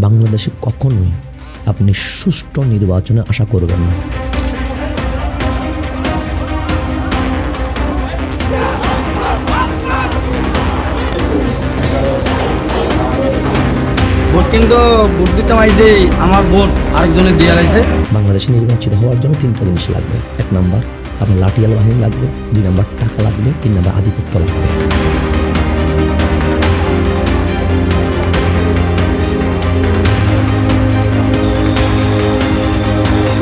বাংলাদেশে কখনোই আপনি সুষ্ঠু নির্বাচনে আশা করবেন না। ভোট কিন্তু ভোট দিতে মাইছে আমার ভোট আরেকজনের দিয়ে আছে। বাংলাদেশে নির্বাচিত হওয়ার জন্য 3টা জিনিস লাগবে। 1 নাম্বার আপনার লাঠিয়াল বাহিনী লাগবে, 2 নাম্বার টাকা লাগবে, 3 নাম্বার আধিপত্য লাগবে।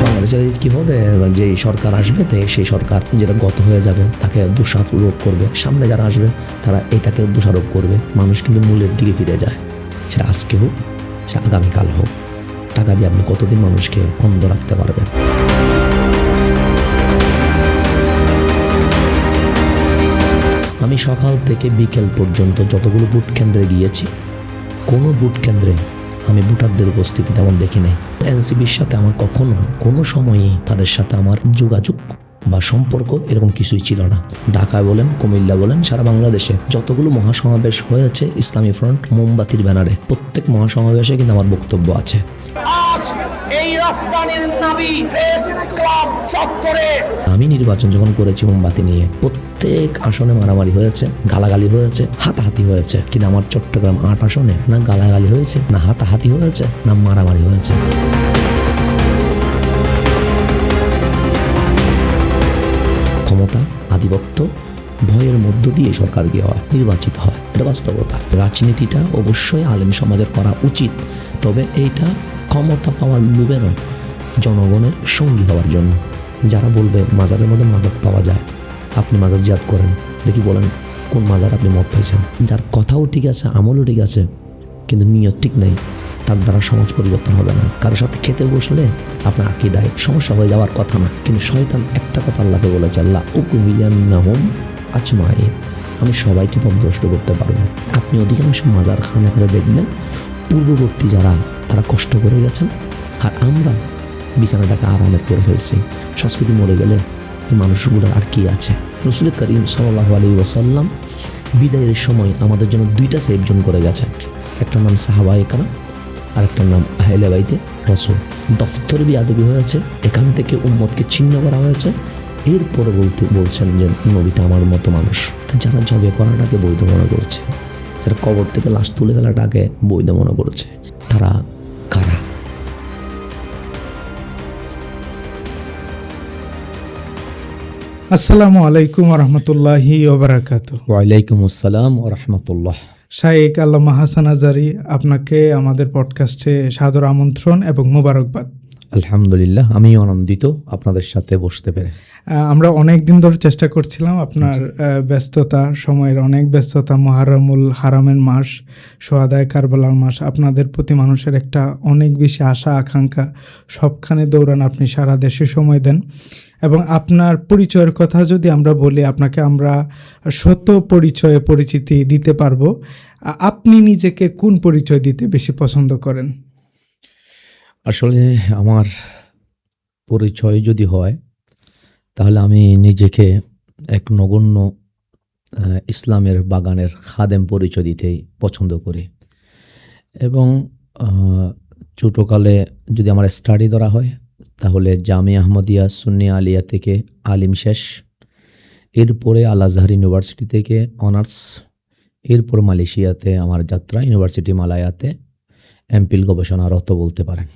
বাংলাদেশে কি হবে, যে সরকার আসবে সেই সরকার যেটা গত হয়ে যাবে তাকে দোষারোপ করবে, সামনে যারা আসবে তারা এটাকে দোষারোপ করবে। মানুষ কিন্তু মূলের দিকে ফিরে যায়, সেটা আজকে হোক সেটা আগামীকাল হোক। টাকা দিয়ে আপনি কতদিন মানুষকে অন্ধ রাখতে পারবেন? আমি সকাল থেকে বিকেল পর্যন্ত যতগুলো ভোট কেন্দ্রে গিয়েছি, কোনো ভোট কেন্দ্রে আমি ভোটারদের উপস্থিতি তেমন দেখি নাই। এনসিপির সাথে আমার কখনো কোনো সময়ই তাদের সাথে আমার যোগাযোগ বা সম্পর্ক এরকম কিছুই ছিল না। ঢাকায় বলেন, কুমিল্লা বলেন, সারা বাংলাদেশে যতগুলো মহাসমাবেশ হয়েছে ইসলামী ফ্রন্ট মোমবাতির ব্যানারে, প্রত্যেক মহাসমাবেশে কিন্তু আমার বক্তব্য আছে। আজ এই রাজধানীর নাবি প্রেস ক্লাব চত্বরে আমি নির্বাচন যখন করেছি মোমবাতি নিয়ে, প্রত্যেক আসনে মারামারি হয়েছে, গালাগালি হয়েছে, হাতাহাতি হয়েছে। কিন্তু আমার চট্টগ্রাম 8 আসনে না গালাগালি হয়েছে, না হাতাহাতি হয়েছে, না মারামারি হয়েছে। ক্ষমতা, আধিপত্য, ভয়ের মধ্য দিয়ে সরকার গিয়ে হয়, নির্বাচিত হয়, এটা বাস্তবতা। রাজনীতিটা অবশ্যই আলেম সমাজের করা উচিত, তবে এইটা ক্ষমতা পাওয়ার লোভে নয়, জনগণের সঙ্গী হওয়ার জন্য। যারা বলবে মাজারের মধ্যে মাদক পাওয়া যায়, আপনি মাজার জিয়াদ করেন, দেখি বলেন কোন মাজার আপনি মদ পাইছেন। যার কথাও ঠিক আছে, আমলও ঠিক আছে, কিন্তু নিয়ত ঠিক নেই, তার দ্বারা সমাজ পরিবর্তন হবে না। কারোর সাথে খেতে বসলে আপনার আকীদায় সমস্যা হয়ে যাওয়ার কথা না, কিন্তু শয়তান একটা কথা আল্লাহকে বলেছে, আল্লাহ উকবিয়ান্নাহুম আজমাইন, আমি সবাইকে পথভ্রষ্ট করতে পারবো। আপনি অধিকাংশ মাজার খানে দেখবেন পূর্ববর্তী যারা তারা কষ্ট করে গেছেন, আর আমরা বিছানাটাকে আরামে করে ফেলছি। সংস্কৃতি মরে গেলে এই মানুষগুলোর আর কি আছে? রাসূল করিম সাল্লাল্লাহু আলাইহি ওয়াসাল্লাম বিদায়ের সময় আমাদের জন্য 2টা সেফজন করে গেছে। একটার নাম সাহাবায়ে কেরাম, আর একটার নাম আহলে বাইতে রাসূল। দফতর বিয়াদবি হয়েছে, এখান থেকে উম্মতকে ছিন্ন করা হয়েছে। এরপরে বলছেন যে নবীটা আমার মতো মানুষ। তো যারা জবে করাটাকে বৈধ মনে করছে, যারা কবর থেকে লাশ তুলে ফেলাটাকে বৈধ মনে করছে, তারা কারা? আসসালামু আলাইকুম রহমতুল্লাহি ওবারাকাতু। ওয়ালাইকুম আসসালাম ওয়া রাহমাতুল্লাহ। শাইখ আল্লামা হাসান আজারি, আপনাকে আমাদের পডকাস্টে সাদর আমন্ত্রণ এবং মোবারকবাদ। আলহামদুলিল্লাহ, আমি আনন্দিত আপনাদের সাথে বসতে পেরে। আমরা অনেক দিন ধরে চেষ্টা করছিলাম, আপনার ব্যস্ততা, সময়ের অনেক ব্যস্ততা, মুহাররমুল হারামের মাস, সোহাদায়ে কারবালার মাস, আপনাদের প্রতি মানুষের একটা অনেক বেশি আশা আকাঙ্ক্ষা, সবখানে দৌড়ান, আপনি সারা দেশে সময় দেন। এবং আপনার পরিচয়ের কথা যদি আমরা বলি, আপনাকে আমরা সত্য পরিচয়ে পরিচিতি দিতে পারবো। আপনি নিজেকে কোন পরিচয় দিতে বেশি পছন্দ করেন? আসলে আমার পরিচয় যদি হয়, তাহলে আমি নিজেকে এক নগণ্য ইসলামের বাগানের খাদেম পরিচয় দিতেই পছন্দ করি। এবং ছোটোকালে যদি আমার স্টাডি ধরা হয়, তাহলে জামিয়া আহমদিয়া সুন্নি আলিয়া থেকে আলিম শেষ, এরপরে আল আজহার ইউনিভার্সিটি থেকে অনার্স, এরপর মালয়েশিয়াতে আমার যাত্রা, ইউনিভার্সিটি মালায়াতে এমপিল গবেষণারত বলতে পারেন।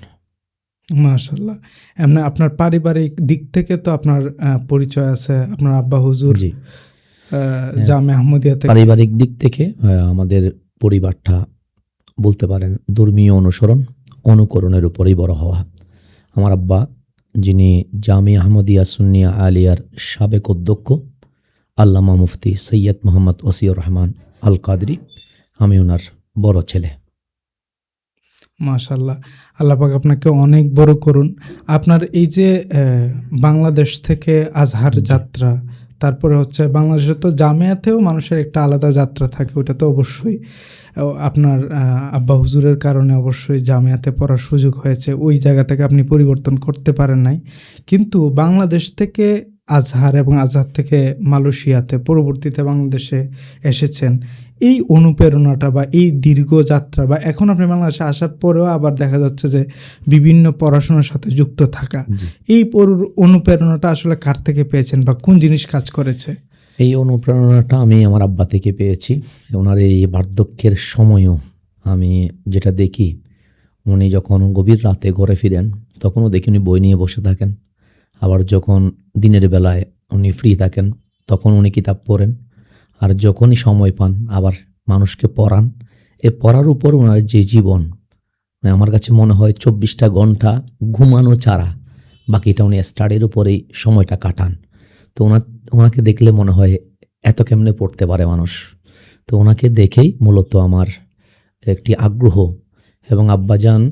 মাশাআল্লাহ। এমনি আপনার পারিবারিক দিক থেকে তো আপনার পরিচয় আছে, আপনার আব্বা হুজুর জি, জামিয়া আহমদিয়া থেকে। পারিবারিক দিক থেকে আমাদের পরিবারটা বলতে পারেন ধর্মীয় অনুকরণের উপরেই বড় হওয়া। আমার আব্বা, যিনি জামিয়া আহমদিয়া সুন্নিয়া আলিয়ার সাবেক অধ্যক্ষ আল্লামা মুফতি সৈয়দ মোহাম্মদ ওসিউর রহমান আল কাদরি, আমি ওনার বড় ছেলে। মাশাআল্লাহ, আল্লাহ পাক আপনাকে অনেক বড় করুন। আপনার এই যে বাংলাদেশ থেকে আজহার যাত্রা, তারপরে হচ্ছে বাংলাদেশে তো জামিয়াতেও মানুষের একটা আলাদা যাত্রা থাকে, ওটা তো অবশ্যই আপনার আব্বা হুজুরের কারণে অবশ্যই জামিয়াতে পড়ার সুযোগ হয়েছে, ওই জায়গা থেকে আপনি পরিবর্তন করতে পারেন নাই। কিন্তু বাংলাদেশ থেকে আজহার এবং আজহার থেকে মালয়েশিয়াতে, পরবর্তীতে বাংলাদেশে এসেছেন, এই অনুপ্রেরণাটা বা এই দীর্ঘ যাত্রা বা এখন আপনি বাংলাদেশে আসার পরেও আবার দেখা যাচ্ছে যে বিভিন্ন পড়াশোনার সাথে যুক্ত থাকা, এই অনুপ্রেরণাটা আসলে কার থেকে পেয়েছেন বা কোন জিনিস কাজ করেছে? এই অনুপ্রেরণাটা আমি আমার আব্বা থেকে পেয়েছি। ওনার এই বার্ধক্যের সময়ও আমি যেটা দেখি, উনি যখন গভীর রাতে ঘরে ফিরেন তখনও দেখি উনি বই নিয়ে বসে থাকেন। আবার যখন দিনের বেলায় উনি ফ্রি থাকেন তখন উনি কিতাব পড়েন। আর যখনই সময় পান আবার মানুষকে পড়ান। এ পড়ার উপর ওনার যে জীবন, মানে আমার কাছে মনে হয় 24টা ঘন্টা ঘুমানো ছাড়া বাকিটা উনি স্টাডির উপরেই সময়টা কাটান। তো ওনাকে দেখলে মনে হয় এত কেমনে পড়তে পারে মানুষ। তো ওনাকে দেখেই মূলত আমার একটি আগ্রহ। এবং আব্বাজান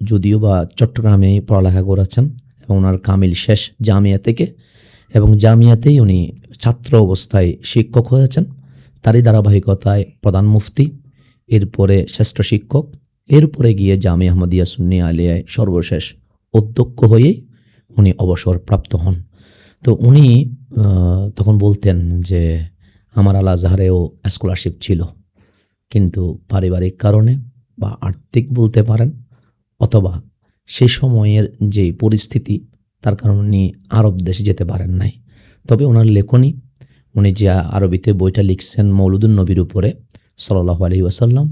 যদিও বা চট্টগ্রামেই পড়ালেখা করেছেন এবং ওনার কামিল শেষ জামিয়া থেকে, এবং জামিয়াতেই উনি ছাত্র অবস্থায় শিক্ষক হয়েছেন। তারই ধারাবাহিকতায় প্রধান মুফতি, এরপরে শ্রেষ্ঠ শিক্ষক, এরপরে গিয়ে জামিয়া আহমদিয়া সুন্নিয়া আলিয়ায় সর্বশেষ অধ্যক্ষ হয়েই উনি অবসরপ্রাপ্ত হন। তো উনি তখন বলতেন যে আমার আল আজহারেও স্কলারশিপ ছিল, কিন্তু পারিবারিক কারণে বা আর্থিক বলতে পারেন অথবা সে সময়ের যে পরিস্থিতি তার কারণে উনি আরব দেশে যেতে পারেন নাই। তবে ওনার লেখনী, উনি যে আরবিতে বইটা লিখছেন মৌলুদুন নবীর উপরে সাল্লাল্লাহু আলাইহি ওয়াসাল্লাম,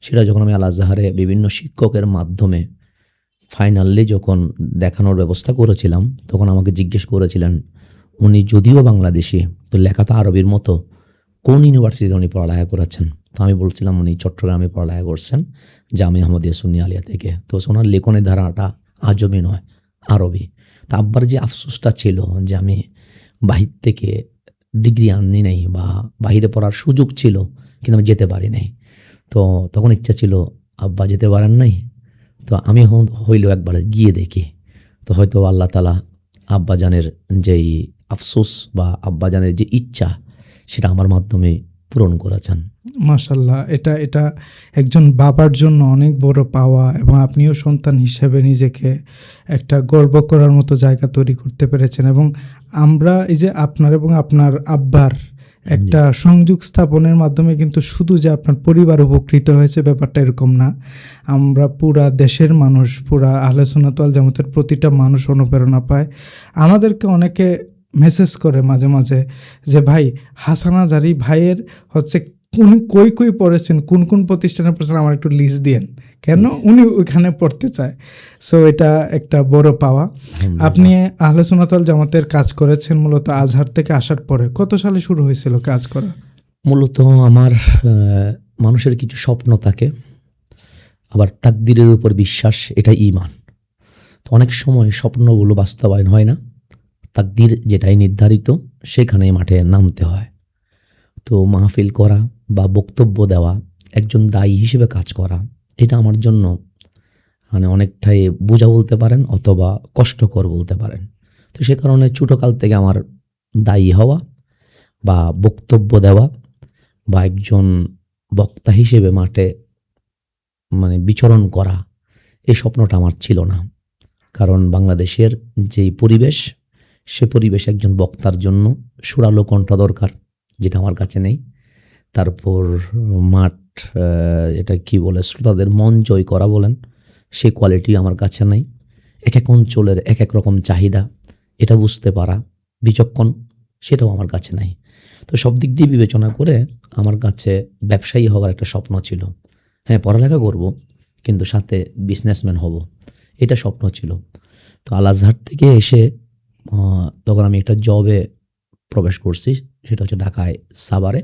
সেটা যখন আমি আল আজহারে বিভিন্ন শিক্ষকের মাধ্যমে ফাইনালি যখন দেখানোর ব্যবস্থা করেছিলাম, তখন আমাকে জিজ্ঞেস করেছিলেন উনি যদিও বাংলাদেশি তো লেখা তো আরবির মতো, কোন ইউনিভার্সিটিতে উনি পড়ালেখা করেছেন? তো আমি বলছিলাম উনি চট্টগ্রামে পড়ালেখা করছেন জামিয়া আহমদিয়া সুন্নিয়া আলিয়া থেকে। তো ওনার লেখনের ধারাটা আজমি নয়, আরবি। তা আব্বার যে আফসোসটা ছিল যে আমি বাহির থেকে ডিগ্রি আনি নাই বা বাহিরে পড়ার সুযোগ ছিল কিন্তু আমি যেতে পারি নাই। তো তখন ইচ্ছা ছিল আব্বা যেতে পারেন নাই, তো আমি হইলেও একবার গিয়ে দেখি। তো হয়তো আল্লাহ তাআলা আব্বাজানের যেই আফসোস বা আব্বাজানের যে ইচ্ছা সেটা আমার মাধ্যমে পূরণ করেছেন। মাশাল্লাহ, এটা একজন বাবার জন্য অনেক বড় পাওয়া, এবং আপনিও সন্তান হিসেবে নিজেকে একটা গর্ব করার মতো জায়গা তৈরি করতে পেরেছেন। এবং আমরা এই যে আপনার এবং আপনার আব্বার একটা সংযোগ স্থাপনের মাধ্যমে কিন্তু শুধু যে আপনার পরিবার উপকৃত হয়েছে ব্যাপারটা এরকম না, আমরা পুরা দেশের মানুষ, পুরা আহলে সুন্নাত ওয়াল জামাতের প্রতিটা মানুষ অনুপ্রেরণা পায়। আমাদেরকে অনেকে মেসেজ করে মাঝে মাঝে যে ভাই হাসান আজহারী ভাইয়ের হচ্ছে উনি কই পড়েছেন, কোন কোন প্রতিষ্ঠানে পড়েছেন, আমার একটু লিস্ট দিয়েন, কেন উনি ওইখানে পড়তে চায়। সো এটা একটা বড় পাওয়া। আপনি আহলে সুন্নাত ওয়াল জামাতের কাজ করেছেন মূলত আজহার থেকে আসার পরে। কত সালে শুরু হয়েছিল কাজ করা? মূলত আমার মানুষের কিছু স্বপ্ন থাকে, আবার তাকদীরের উপর বিশ্বাস, এটা ঈমান। তো অনেক সময় স্বপ্নগুলো বাস্তবায়ন হয় না, তাকদীর যেটাই নির্ধারিত সেখানে মাঠে নামতে হয়। তো মাহফিল করা বা বক্তব্য দেওয়া, একজন দায়ী হিসেবে কাজ করা, এটা আমার জন্য মানে অনেকটাই বোঝা বলতে পারেন অথবা কষ্টকর বলতে পারেন। তো সে কারণে ছোটোকাল থেকে আমার দায়ী হওয়া বা বক্তব্য দেওয়া বা একজন বক্তা হিসেবে মাঠে মানে বিচরণ করা, এই স্বপ্নটা আমার ছিল না। কারণ বাংলাদেশের যেই পরিবেশ, সে পরিবেশ একজন বক্তার জন্য সুরালো কণ্ঠ দরকার, যেটা আমার কাছে নেই। তারপর মাঠ, এটা কি বলে, শ্রোতাদের মন জয় করা বলেন, সেই কোয়ালিটি আমার কাছে নাই। এক এক অঞ্চলের এক এক রকম চাহিদা, এটা বুঝতে পারা, বিচক্ষণ, সেটাও আমার কাছে নাই। তো সব দিক দিয়ে বিবেচনা করে আমার কাছে ব্যবসায়ী হওয়ার একটা স্বপ্ন ছিল। হ্যাঁ, পড়ালেখা করব কিন্তু সাথে বিজনেসম্যান হব, এটা স্বপ্ন ছিল। তো আল আজহার থেকে এসে তখন আমি একটা জবে প্রবেশ করছি, সেটা হচ্ছে ঢাকায় সাভারে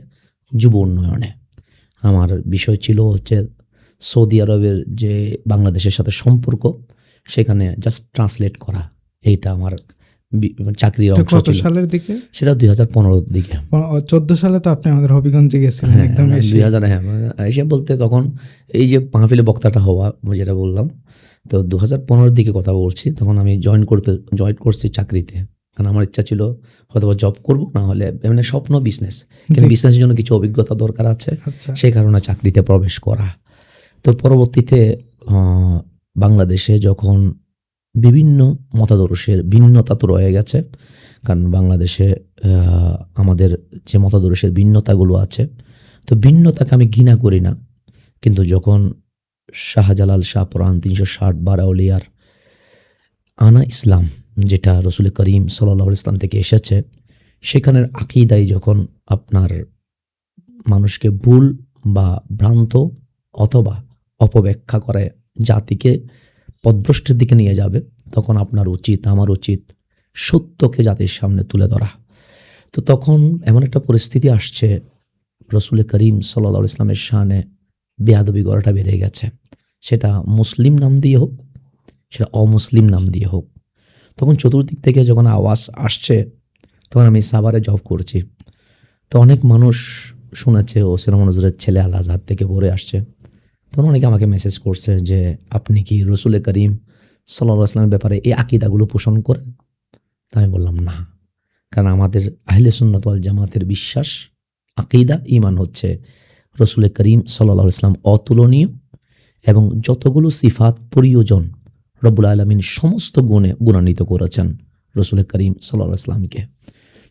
যুব উন্নয়নে। আমার বিষয় ছিল হচ্ছে সৌদি আরবের যে বাংলাদেশের সাথে সম্পর্ক, সেখানে জাস্ট ট্রান্সলেট করা, এইটা আমার চাকরির অংশ কত ছিল। সালের দিকে? সেটা 2015 দিকে। 14 সালে তো আপনি আমাদের হবিগঞ্জে গেছিলেন একদম এসে। 2000, হ্যাঁ, এসে বলতে তখন এই যে মাহফিলে বক্তাটা হওয়া যেটা বললাম, তো 2015 দিকে কথা বলছি। তখন আমি জয়েন করছি চাকরিতে, কারণ আমার ইচ্ছা ছিল হয়তো জব করবো, না হলে এমনি স্বপ্ন বিজনেস, কিন্তু বিজনেসের জন্য কিছু অভিজ্ঞতা দরকার আছে, সেই কারণে চাকরিতে প্রবেশ করা। তো পরবর্তীতে বাংলাদেশে যখন বিভিন্ন মতাদর্শের ভিন্নতা তো রয়ে গেছে, কারণ বাংলাদেশে আমাদের যে মতাদর্শের ভিন্নতাগুলো আছে, তো ভিন্নতাকে আমি ঘৃণা করি না, কিন্তু যখন শাহজালাল শাহ পুরাণ 360 বারাউলিয়ার আনা ইসলাম, যেটা রসুল করিম সাল্লাল্লাহু আলাইহি ইসলাম থেকে এসেছে, সেখানের আকীদায় যখন আপনার মানুষকে ভুল বা ভ্রান্ত অথবা অপব্যাখ্যা করে জাতিকে পথভ্রষ্টের দিকে নিয়ে যাবে, তখন আপনার উচিত, আমার উচিত সত্যকে জাতির সামনে তুলে ধরা। তো তখন এমন একটা পরিস্থিতি আসছে, রসুল করিম সাল্লাল্লাহু আলাইহি ইসলামের শানে বেয়াদবি করাটা বেড়ে গেছে, সেটা মুসলিম নাম দিয়ে হোক, সেটা অমুসলিম নাম দিয়ে হোক। তখন চতুর্দিক থেকে যখন আওয়াজ আসছে, তখন আমি সাভারে জব করছি, তো অনেক মানুষ শুনেছে ওসির মনজুরের ছেলে আল আজহার থেকে পড়ে আসছে। তখন অনেকে আমাকে মেসেজ করছে যে আপনি কি রসুল করিম সাল্লাল্লাহু আলাইহি ইসলামের ব্যাপারে এই আকীদাগুলো পোষণ করেন? তা আমি বললাম না, কারণ আমাদের আহলে সুন্নাত ওয়াল জামাতের বিশ্বাস, আকীদা, ঈমান হচ্ছে রসুল করিম সাল্লাল্লাহু আলাইহি ইসলাম অতুলনীয় এবং যতগুলো সিফাত প্রয়োজন রব্বুল আলামিন সমস্ত গুণে গুণান্বিত করেছেন রসুল করিম সাল্লাল্লাহু আলাইহি ইসলামকে।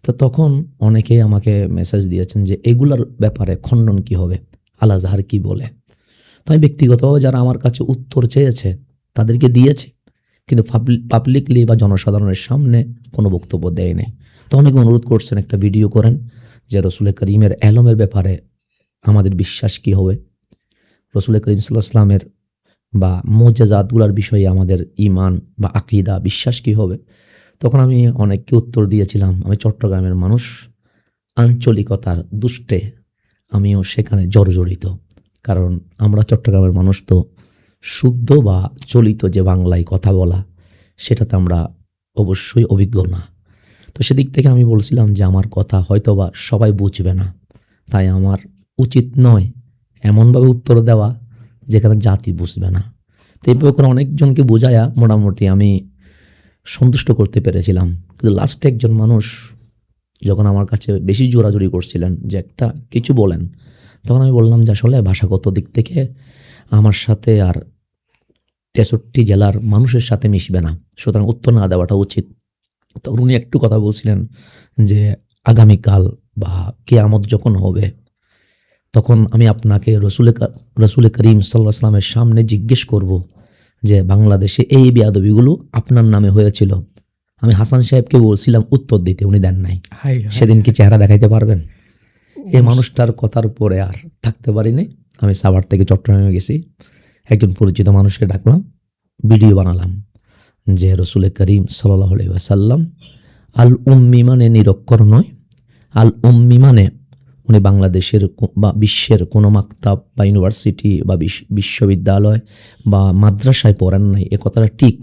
তো তখন অনেকে আমাকে মেসেজ দিয়েছেন যে এগুলার ব্যাপারে খণ্ডন কি হবে, আল আজহার কি বলে। তো আমি ব্যক্তিগতভাবে যারা আমার কাছে উত্তর চেয়েছে তাদেরকে দিয়েছি, কিন্তু পাবলিকলি বা জনসাধারণের সামনে কোনো বক্তব্য দেয় নাই। তো অনেকে অনুরোধ করছেন একটা ভিডিও করেন যে রসুল করিমের এলমের ব্যাপারে আমাদের বিশ্বাস কি হবে, রসুল করিম সাল্লাল্লাহু আলাইহি ইসলামের বা মুজিজাতগুলোর বিষয়ে আমাদের ঈমান বা আকীদা বিশ্বাস কি হবে। তখন আমি অনেককে উত্তর দিয়েছিলাম, আমি চট্টগ্রামের মানুষ, আঞ্চলিকতার দুষ্টে আমিও সেখানে জর্জরিত, কারণ আমরা চট্টগ্রামের মানুষ তো শুদ্ধ বা চলিত যে বাংলায় কথা বলা, সেটাতে আমরা অবশ্যই অভিজ্ঞ না। তো সেদিক থেকে আমি বলছিলাম যে আমার কথা হয়তো বা সবাই বুঝবে না, তাই আমার উচিত নয় এমনভাবে উত্তর দেওয়া যেখানে জাতি বুঝবে না। তো এইভাবে করে অনেকজনকে বোঝায়া মোটামুটি আমি সন্তুষ্ট করতে পেরেছিলাম। কিন্তু লাস্টে একজন মানুষ যখন আমার কাছে বেশি জোরাজুরি করছিলেন যে একটা কিছু বলেন, তখন আমি বললাম যে আসলে ভাষাগত দিক থেকে আমার সাথে আর 63 জেলার মানুষের সাথে মিশবে না, সুতরাং উত্তর না দেওয়াটা উচিত। তখন উনি একটু কথা বলছিলেন যে আগামীকাল বা কিয়ামত যখন হবে, তখন আমি আপনাকে রসুল করিম সাল্লাল্লাহু আলাইহি ইসলামের সামনে জিজ্ঞেস করব যে বাংলাদেশে এই বেয়াদবিগুলো আপনার নামে হয়েছিল। আমি হাসান সাহেবকে বলছিলাম উত্তর দিতে, উনি দেন নাই। সেদিন কি চেহারা দেখাইতে পারবেন? এই মানুষটার কথার পরে আর থাকতে পারিনি। আমি সাভার থেকে চট্টগ্রামে গেছি, একজন পরিচিত মানুষকে ডাকলাম, ভিডিও বানালাম যে রসুল করিম সাল্লাল্লাহু আলাইহি ওয়াসাল্লাম আল উম্মি মানে নিরক্ষর নয়, আল উম্মি মানে উনি বাংলাদেশের বা বিশ্বের কোনো মাকতাব বা ইউনিভার্সিটি বা বিশ্ববিদ্যালয় বা মাদ্রাসায় পড়েন নাই, এ কথাটা ঠিক।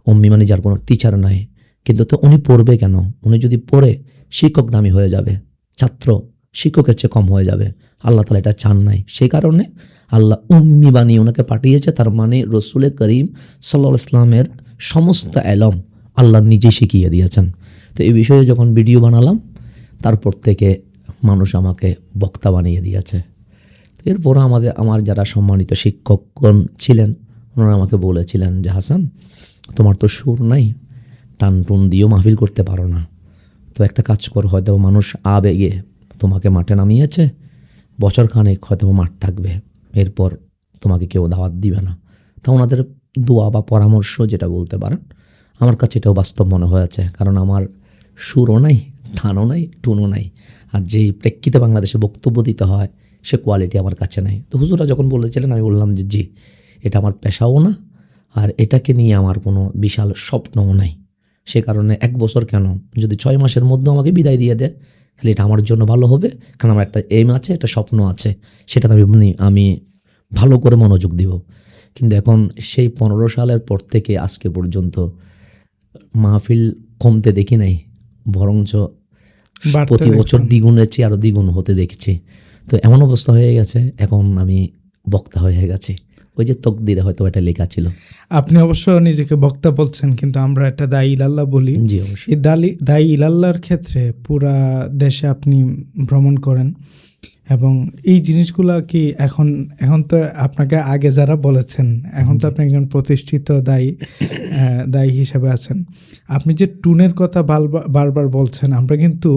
উম্মি মানে যার কোনো টিচার নাই, কিন্তু তো উনি পড়বে কেন? উনি যদি পড়ে শিক্ষক দামি হয়ে যাবে, ছাত্র শিক্ষকের চেয়ে কম হয়ে যাবে। আল্লাহ তাআলা এটা চান নাই, সেই কারণে আল্লাহ উম্মি বানিয়ে ওনাকে পাঠিয়েছে। তার মানে রসুল করিম সাল্লাল্লাহু আলাইহি ইসলামের সমস্ত এলম আল্লাহ নিজে শিখিয়ে দিয়েছেন। তো এই বিষয়ে যখন ভিডিও বানালাম, তারপর থেকে মানুষ আমাকে বক্তা বানিয়ে দিয়েছে। এরপর আমার যারা সম্মানিত শিক্ষকগণ ছিলেন, ওনারা আমাকে বলেছিলেন যে হাসান, তোমার তো সুর নাই, টান টুন দিয়েও মাহফিল করতে পারো না, তো একটা কাজ করো, হয়তো মানুষ আবেগে তোমাকে মাঠে নামিয়েছে, বছরখানেক হয়তো মাঠ থাকবে, এরপর তোমাকে কেউ দাওয়াত দিবে না। তা ওনাদের দোয়া বা পরামর্শ যেটা বলতে পারেন, আমার কাছে এটাও বাস্তব মনে হয়েছে, কারণ আমার সুরও নাই, টানও নাই, টুনও নাই, আর যেই প্রেক্ষিতে বাংলাদেশে বক্তব্য দিতে হয় সে কোয়ালিটি আমার কাছে নাই। তো হুজুরা যখন বলেছিলেন, আমি বললাম যে জি, এটা আমার পেশাও না, আর এটাকে নিয়ে আমার কোনো বিশাল স্বপ্নও নাই। সে কারণে 1 বছর কেন, যদি 6 মাসের মধ্যে আমাকে বিদায় দিয়ে দেয়, তাহলে এটা আমার জন্য ভালো হবে, কারণ আমার একটা এম আছে, একটা স্বপ্ন আছে, সেটাতে আমি ভালো করে মনোযোগ দিব। কিন্তু এখন সেই 15 সালের পর থেকে আজকে পর্যন্ত মাহফিল কমতে দেখি নাই, বরঞ্চ প্রতি বছর দ্বিগুণের চেয়ে আরও দ্বিগুণ হতে দেখছি। তো এমন অবস্থা হয়ে গেছে, এখন আমি বক্তা হয়ে গেছি। ওই যে তকদিরে হয়তো এটা লেখা ছিল। আপনি অবশ্য নিজেকে বক্তা বলছেন, কিন্তু আমরা একটা দায়ী ইলাল্লাহ বলি। জি অবশ্যই। এই দায়ী ইলাল্লাহর ক্ষেত্রে পুরা দেশে আপনি ভ্রমণ করেন, এবং এই জিনিসগুলা কি এখন তো আপনাকে আগে যারা বলেছেন, এখন তো আপনি একজন প্রতিষ্ঠিত দায়ী হিসেবে আছেন। আপনি যে টুনের কথা বারবার বলছেন, আমরা কিন্তু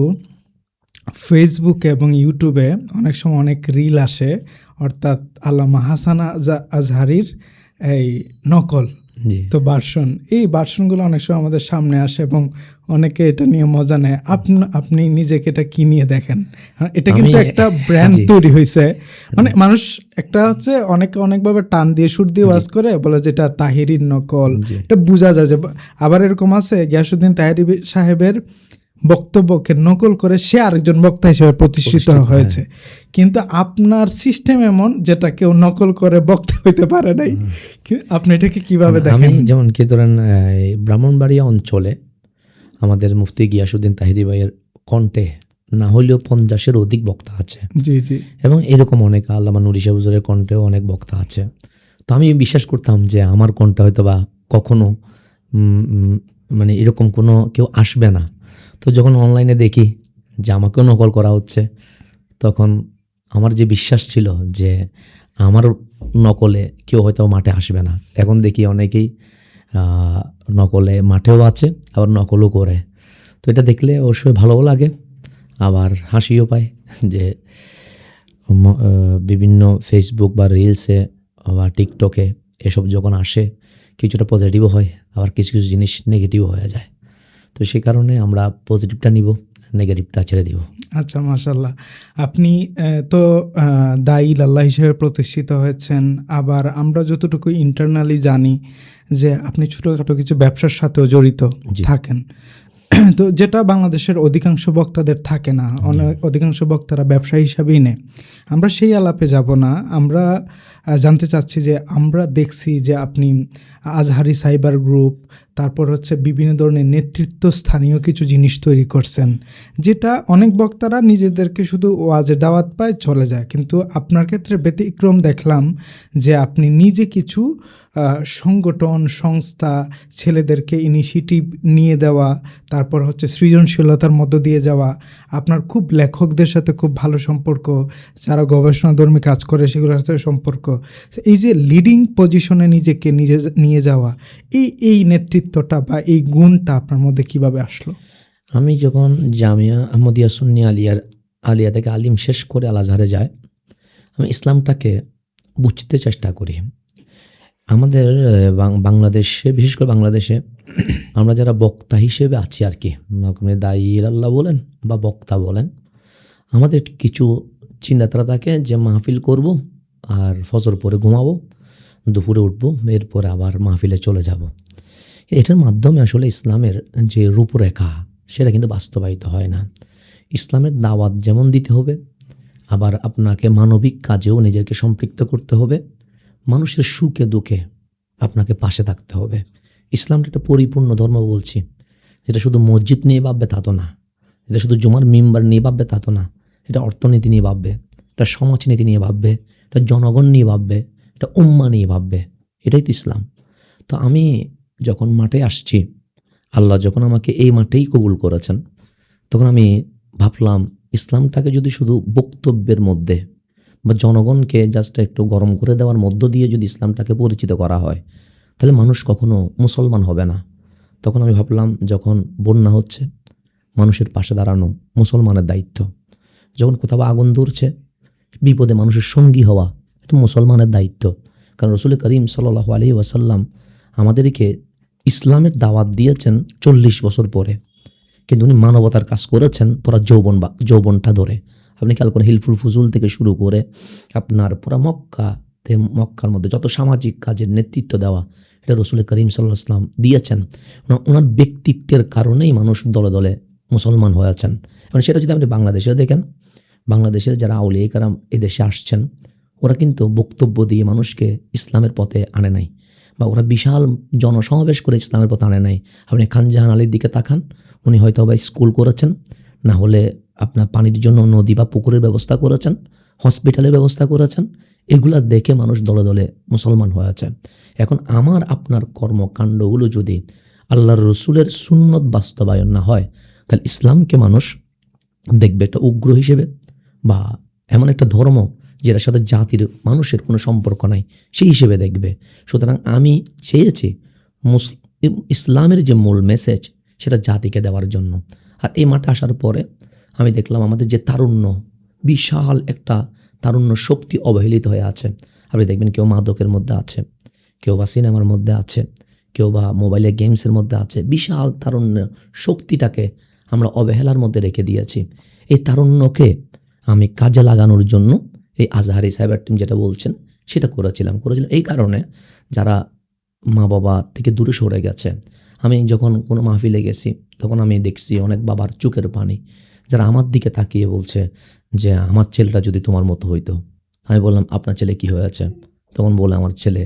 ফেসবুকে এবং ইউটিউবে অনেক সময় অনেক রিল আসে, অর্থাৎ আল্লামা হাসান আজহারির এই নকল জি। তো ভার্সন, এই ভার্সনগুলো অনেক সময় আমাদের সামনে আসে এবং অনেকে এটা নিয়ে মজা নেয়। আপনি নিজেকে এটা কি নিয়ে দেখেন? হ্যাঁ, এটা কিন্তু আমি- একটা ব্র্যান্ড জি। তৈরি হয়েছে, মানে মানুষ একটা হচ্ছে অনেকে অনেকভাবে টান দিয়ে সুর দিয়ে ওয়াজ করে, বলে যেটা তাহিরির নকল, জি। এটা বোঝা যায় যে। আবার এরকম আছে গিয়াসউদ্দিন তাহিরি সাহেবের বক্তব্যকে নকল করে সে আরেকজন বক্তা হিসেবে প্রতিষ্ঠিত হয়েছে, কিন্তু আপনার সিস্টেম এমন যেটা কেউ নকল করে বক্তা হইতে পারে নাই। আপনি এটাকে কিভাবে আমি দেখেন? যেমন কি ধরেন এই ব্রাহ্মণবাড়িয়া অঞ্চলে আমাদের মুফতি গিয়াসউদ্দিন তাহিরি ভাইয়ের কণ্ঠে না হলেও 50-এর অধিক বক্তা আছে, জি জি এবং এরকম অনেক আল্লামা নুরি শাহ হুজুরের কণ্ঠেও অনেক বক্তা আছে। তো আমি বিশ্বাস করতাম যে আমার কণ্ঠে হয়তো বা কখনো মানে এরকম কোনো কেউ আসবে না। তো যখন অনলাইনে দেখি যে আমাকেও নকল করা হচ্ছে, তখন আমার যে বিশ্বাস ছিল যে আমার নকলে কেউ হয়তো মাঠে আসবে না, এখন দেখি অনেকেই নকলে মাঠেও আছে, আবার নকলও করে। তো এটা দেখলে অবশ্যই ভালোও লাগে, আবার হাসিও পায় যে বিভিন্ন ফেসবুক বা রিলসে বা টিকটকে এসব যখন আসে কিছুটা পজিটিভও হয়, আবার কিছু কিছু জিনিস নেগেটিভও হয়ে যায়। তো সেই কারণে আমরা পজিটিভটা নিব, নেগেটিভটা ছেড়ে দিব। আচ্ছা, মাশাল্লাহ। আপনি তো দায়ী আল্লাহ হিসেবে প্রতিষ্ঠিত হয়েছেন, আবার আমরা যতটুকু ইন্টারনালি জানি যে আপনি ছোটোখাটো কিছু ব্যবসার সাথেও জড়িত জি। থাকেন, তো যেটা বাংলাদেশের অধিকাংশ বক্তাদের থাকে না। অধিকাংশ বক্তারা ব্যবসা হিসাবেই নেয়। আমরা সেই আলাপে যাব না। আমরা জানতে চাচ্ছি যে আমরা দেখছি যে আপনি আজহারি সাইবার গ্রুপ, তারপর হচ্ছে বিভিন্ন ধরনের নেতৃত্ব স্থানীয় কিছু জিনিস তৈরি করছেন, যেটা অনেক বক্তারা নিজেদেরকে শুধু ওয়াজে দাওয়াত পায় চলে যায়, কিন্তু আপনার ক্ষেত্রে ব্যতিক্রম দেখলাম যে আপনি নিজে কিছু সংগঠন সংস্থা, ছেলেদেরকে ইনিশিয়েটিভ নিয়ে দেওয়া, তারপর হচ্ছে সৃজনশীলতার মধ্য দিয়ে যাওয়া, আপনার খুব লেখকদের সাথে খুব ভালো সম্পর্ক, যারা গবেষণাধর্মী কাজ করে সেগুলোর সাথে সম্পর্ক, এই যে লিডিং পজিশনে নিজেকে নিয়ে যাওয়া, এই নেতৃত্বটা বা এই গুণটা আপনার মধ্যে কিভাবে আসলো? আমি যখন জামিয়া আহমদিয়া সুন্নি আলিয়া থেকে আলিম শেষ করে আল আজহারে যাই, আমি ইসলামটাকে বুঝতে চেষ্টা করি। আমাদের বাংলাদেশে, বিশেষ করে বাংলাদেশে আমরা যারা বক্তা হিসেবে আছি আর কি, আপনি দায়ী আল্লাহ বলেন বা বক্তা বলেন, আমাদের কিছু চিন্তাধারা থাকে যে মাহফিল করব আর ফজর পরে ঘুমাবো, দুপুরে উঠবো, এরপরে আবার মাহফিলে চলে যাব। এটার মাধ্যমে আসলে ইসলামের যে রূপরেখা সেটা কিন্তু বাস্তবায়িত হয় না। ইসলামের দাওয়াত যেমন দিতে হবে, আবার আপনাকে মানবিক কাজেও নিজেকে সম্পৃক্ত করতে হবে, মানুষের সুখে দুঃখে আপনাকে পাশে থাকতে হবে। ইসলামটা একটা পরিপূর্ণ ধর্ম বলছি, যেটা শুধু মসজিদ নিয়ে ভাববে তা তো না, এটা শুধু জুমার মিম্বার নিয়ে ভাববে তা তো না, এটা অর্থনীতি নিয়ে ভাববে, এটা সমাজনীতি নিয়ে ভাববে, এটা জনগণ নিয়ে ভাববে, এটা উম্মা নিয়ে ভাববে। এটাই তো ইসলাম। তো আমি যখন মাঠে আসছি, আল্লাহ যখন আমাকে এই মাঠেই কবুল করেছেন, তখন আমি ভাবলাম ইসলামটাকে যদি শুধু বক্তব্যের মধ্যে বা জনগণকে জাস্ট একটু গরম করে দেওয়ার মধ্য দিয়ে যদি ইসলামটাকে পরিচিত করা হয়, তাহলে মানুষ কখনো মুসলমান হবে না। তখন আমি ভাবলাম যখন বন্যা হচ্ছে, মানুষের পাশে দাঁড়ানো মুসলমানের দায়িত্ব। যখন কোথাও আগুন ধরছে, বিপদে মানুষের সঙ্গী হওয়া এটা মুসলমানের দায়িত্ব। কারণ রসুল করিম সাল্লাল্লাহু আলাইহি ওয়াসাল্লাম আমাদেরকে ইসলামের দাওয়াত দিয়েছেন 40 বছর পরে, কিন্তু উনি মানবতার কাজ করেছেন পুরা যৌবনটা ধরে। আপনি খেয়াল করেন, হিলফুল ফুজুল থেকে শুরু করে আপনার পুরা মক্কার মধ্যে যত সামাজিক কাজের নেতৃত্ব দেওয়া, এটা রসুল করিম সাল্লাল্লাহু আলাইহি ওয়াসাল্লাম দিয়েছেন। ওনার ব্যক্তিত্বের কারণেই মানুষ দলে দলে মুসলমান হয়েছেন। এবং সেটা যদি আপনি বাংলাদেশে দেখেন, বাংলাদেশের যারা আউলিয়া কেরাম এদেশে আসছেন, ওরা কিন্তু বক্তব্য দিয়ে মানুষকে ইসলামের পথে আনে নাই, বা ওরা বিশাল জনসমাবেশ করে ইসলামের পথে আনে নাই। আপনি খান জাহান আলীর দিকে তাকান, উনি হয়তো বা স্কুল করেছেন, না হলে আপনার পানির জন্য নদী বা পুকুরের ব্যবস্থা করেছেন, হসপিটালের ব্যবস্থা করেছেন। এগুলা দেখে মানুষ দলে দলে মুসলমান হয়েছে। এখন আমার আপনার কর্মকাণ্ডগুলো যদি আল্লাহর রসুলের সুন্নত বাস্তবায়ন না হয়, তাহলে ইসলামকে মানুষ দেখবে একটা উগ্র হিসেবে, বা এমন একটা ধর্ম যেটার সাথে জাতির মানুষের কোনো সম্পর্ক নাই সেই হিসেবে দেখবে। সুতরাং আমি চেয়েছি ইসলামের যে মূল মেসেজ সেটা জাতিকে দেওয়ার জন্য। আর এই মাঠে আসার পরে আমি দেখলাম আমাদের যে তারুণ্য, বিশাল একটা তারুণ্য শক্তি অবহেলিত হয়ে আছে। আপনি দেখবেন কেউ মাদকের মধ্যে আছে, কেউ বা সিনেমার মধ্যে আছে, কেউ বা মোবাইলে গেমসের মধ্যে আছে। বিশাল তারুণ্য শক্তিটাকে আমরা অবহেলার মধ্যে রেখে দিয়েছি। এই তারুণ্যকে আমি কাজে লাগানোর জন্য এই আজহারি সাইবার টিম যেটা বলছেন সেটা করেছিলাম এই কারণে যারা মা বাবা থেকে দূরে সরে গেছে। আমি যখন কোনো মাহফিলে গেছি তখন আমি দেখছি অনেক বাবার চোখের পানি, যারা আমার দিকে তাকিয়ে বলছে যে আমার ছেলেটা যদি তোমার মতো হইতো। আমি বললাম আপনার ছেলে কি হয়েছে? তখন বলে আমার ছেলে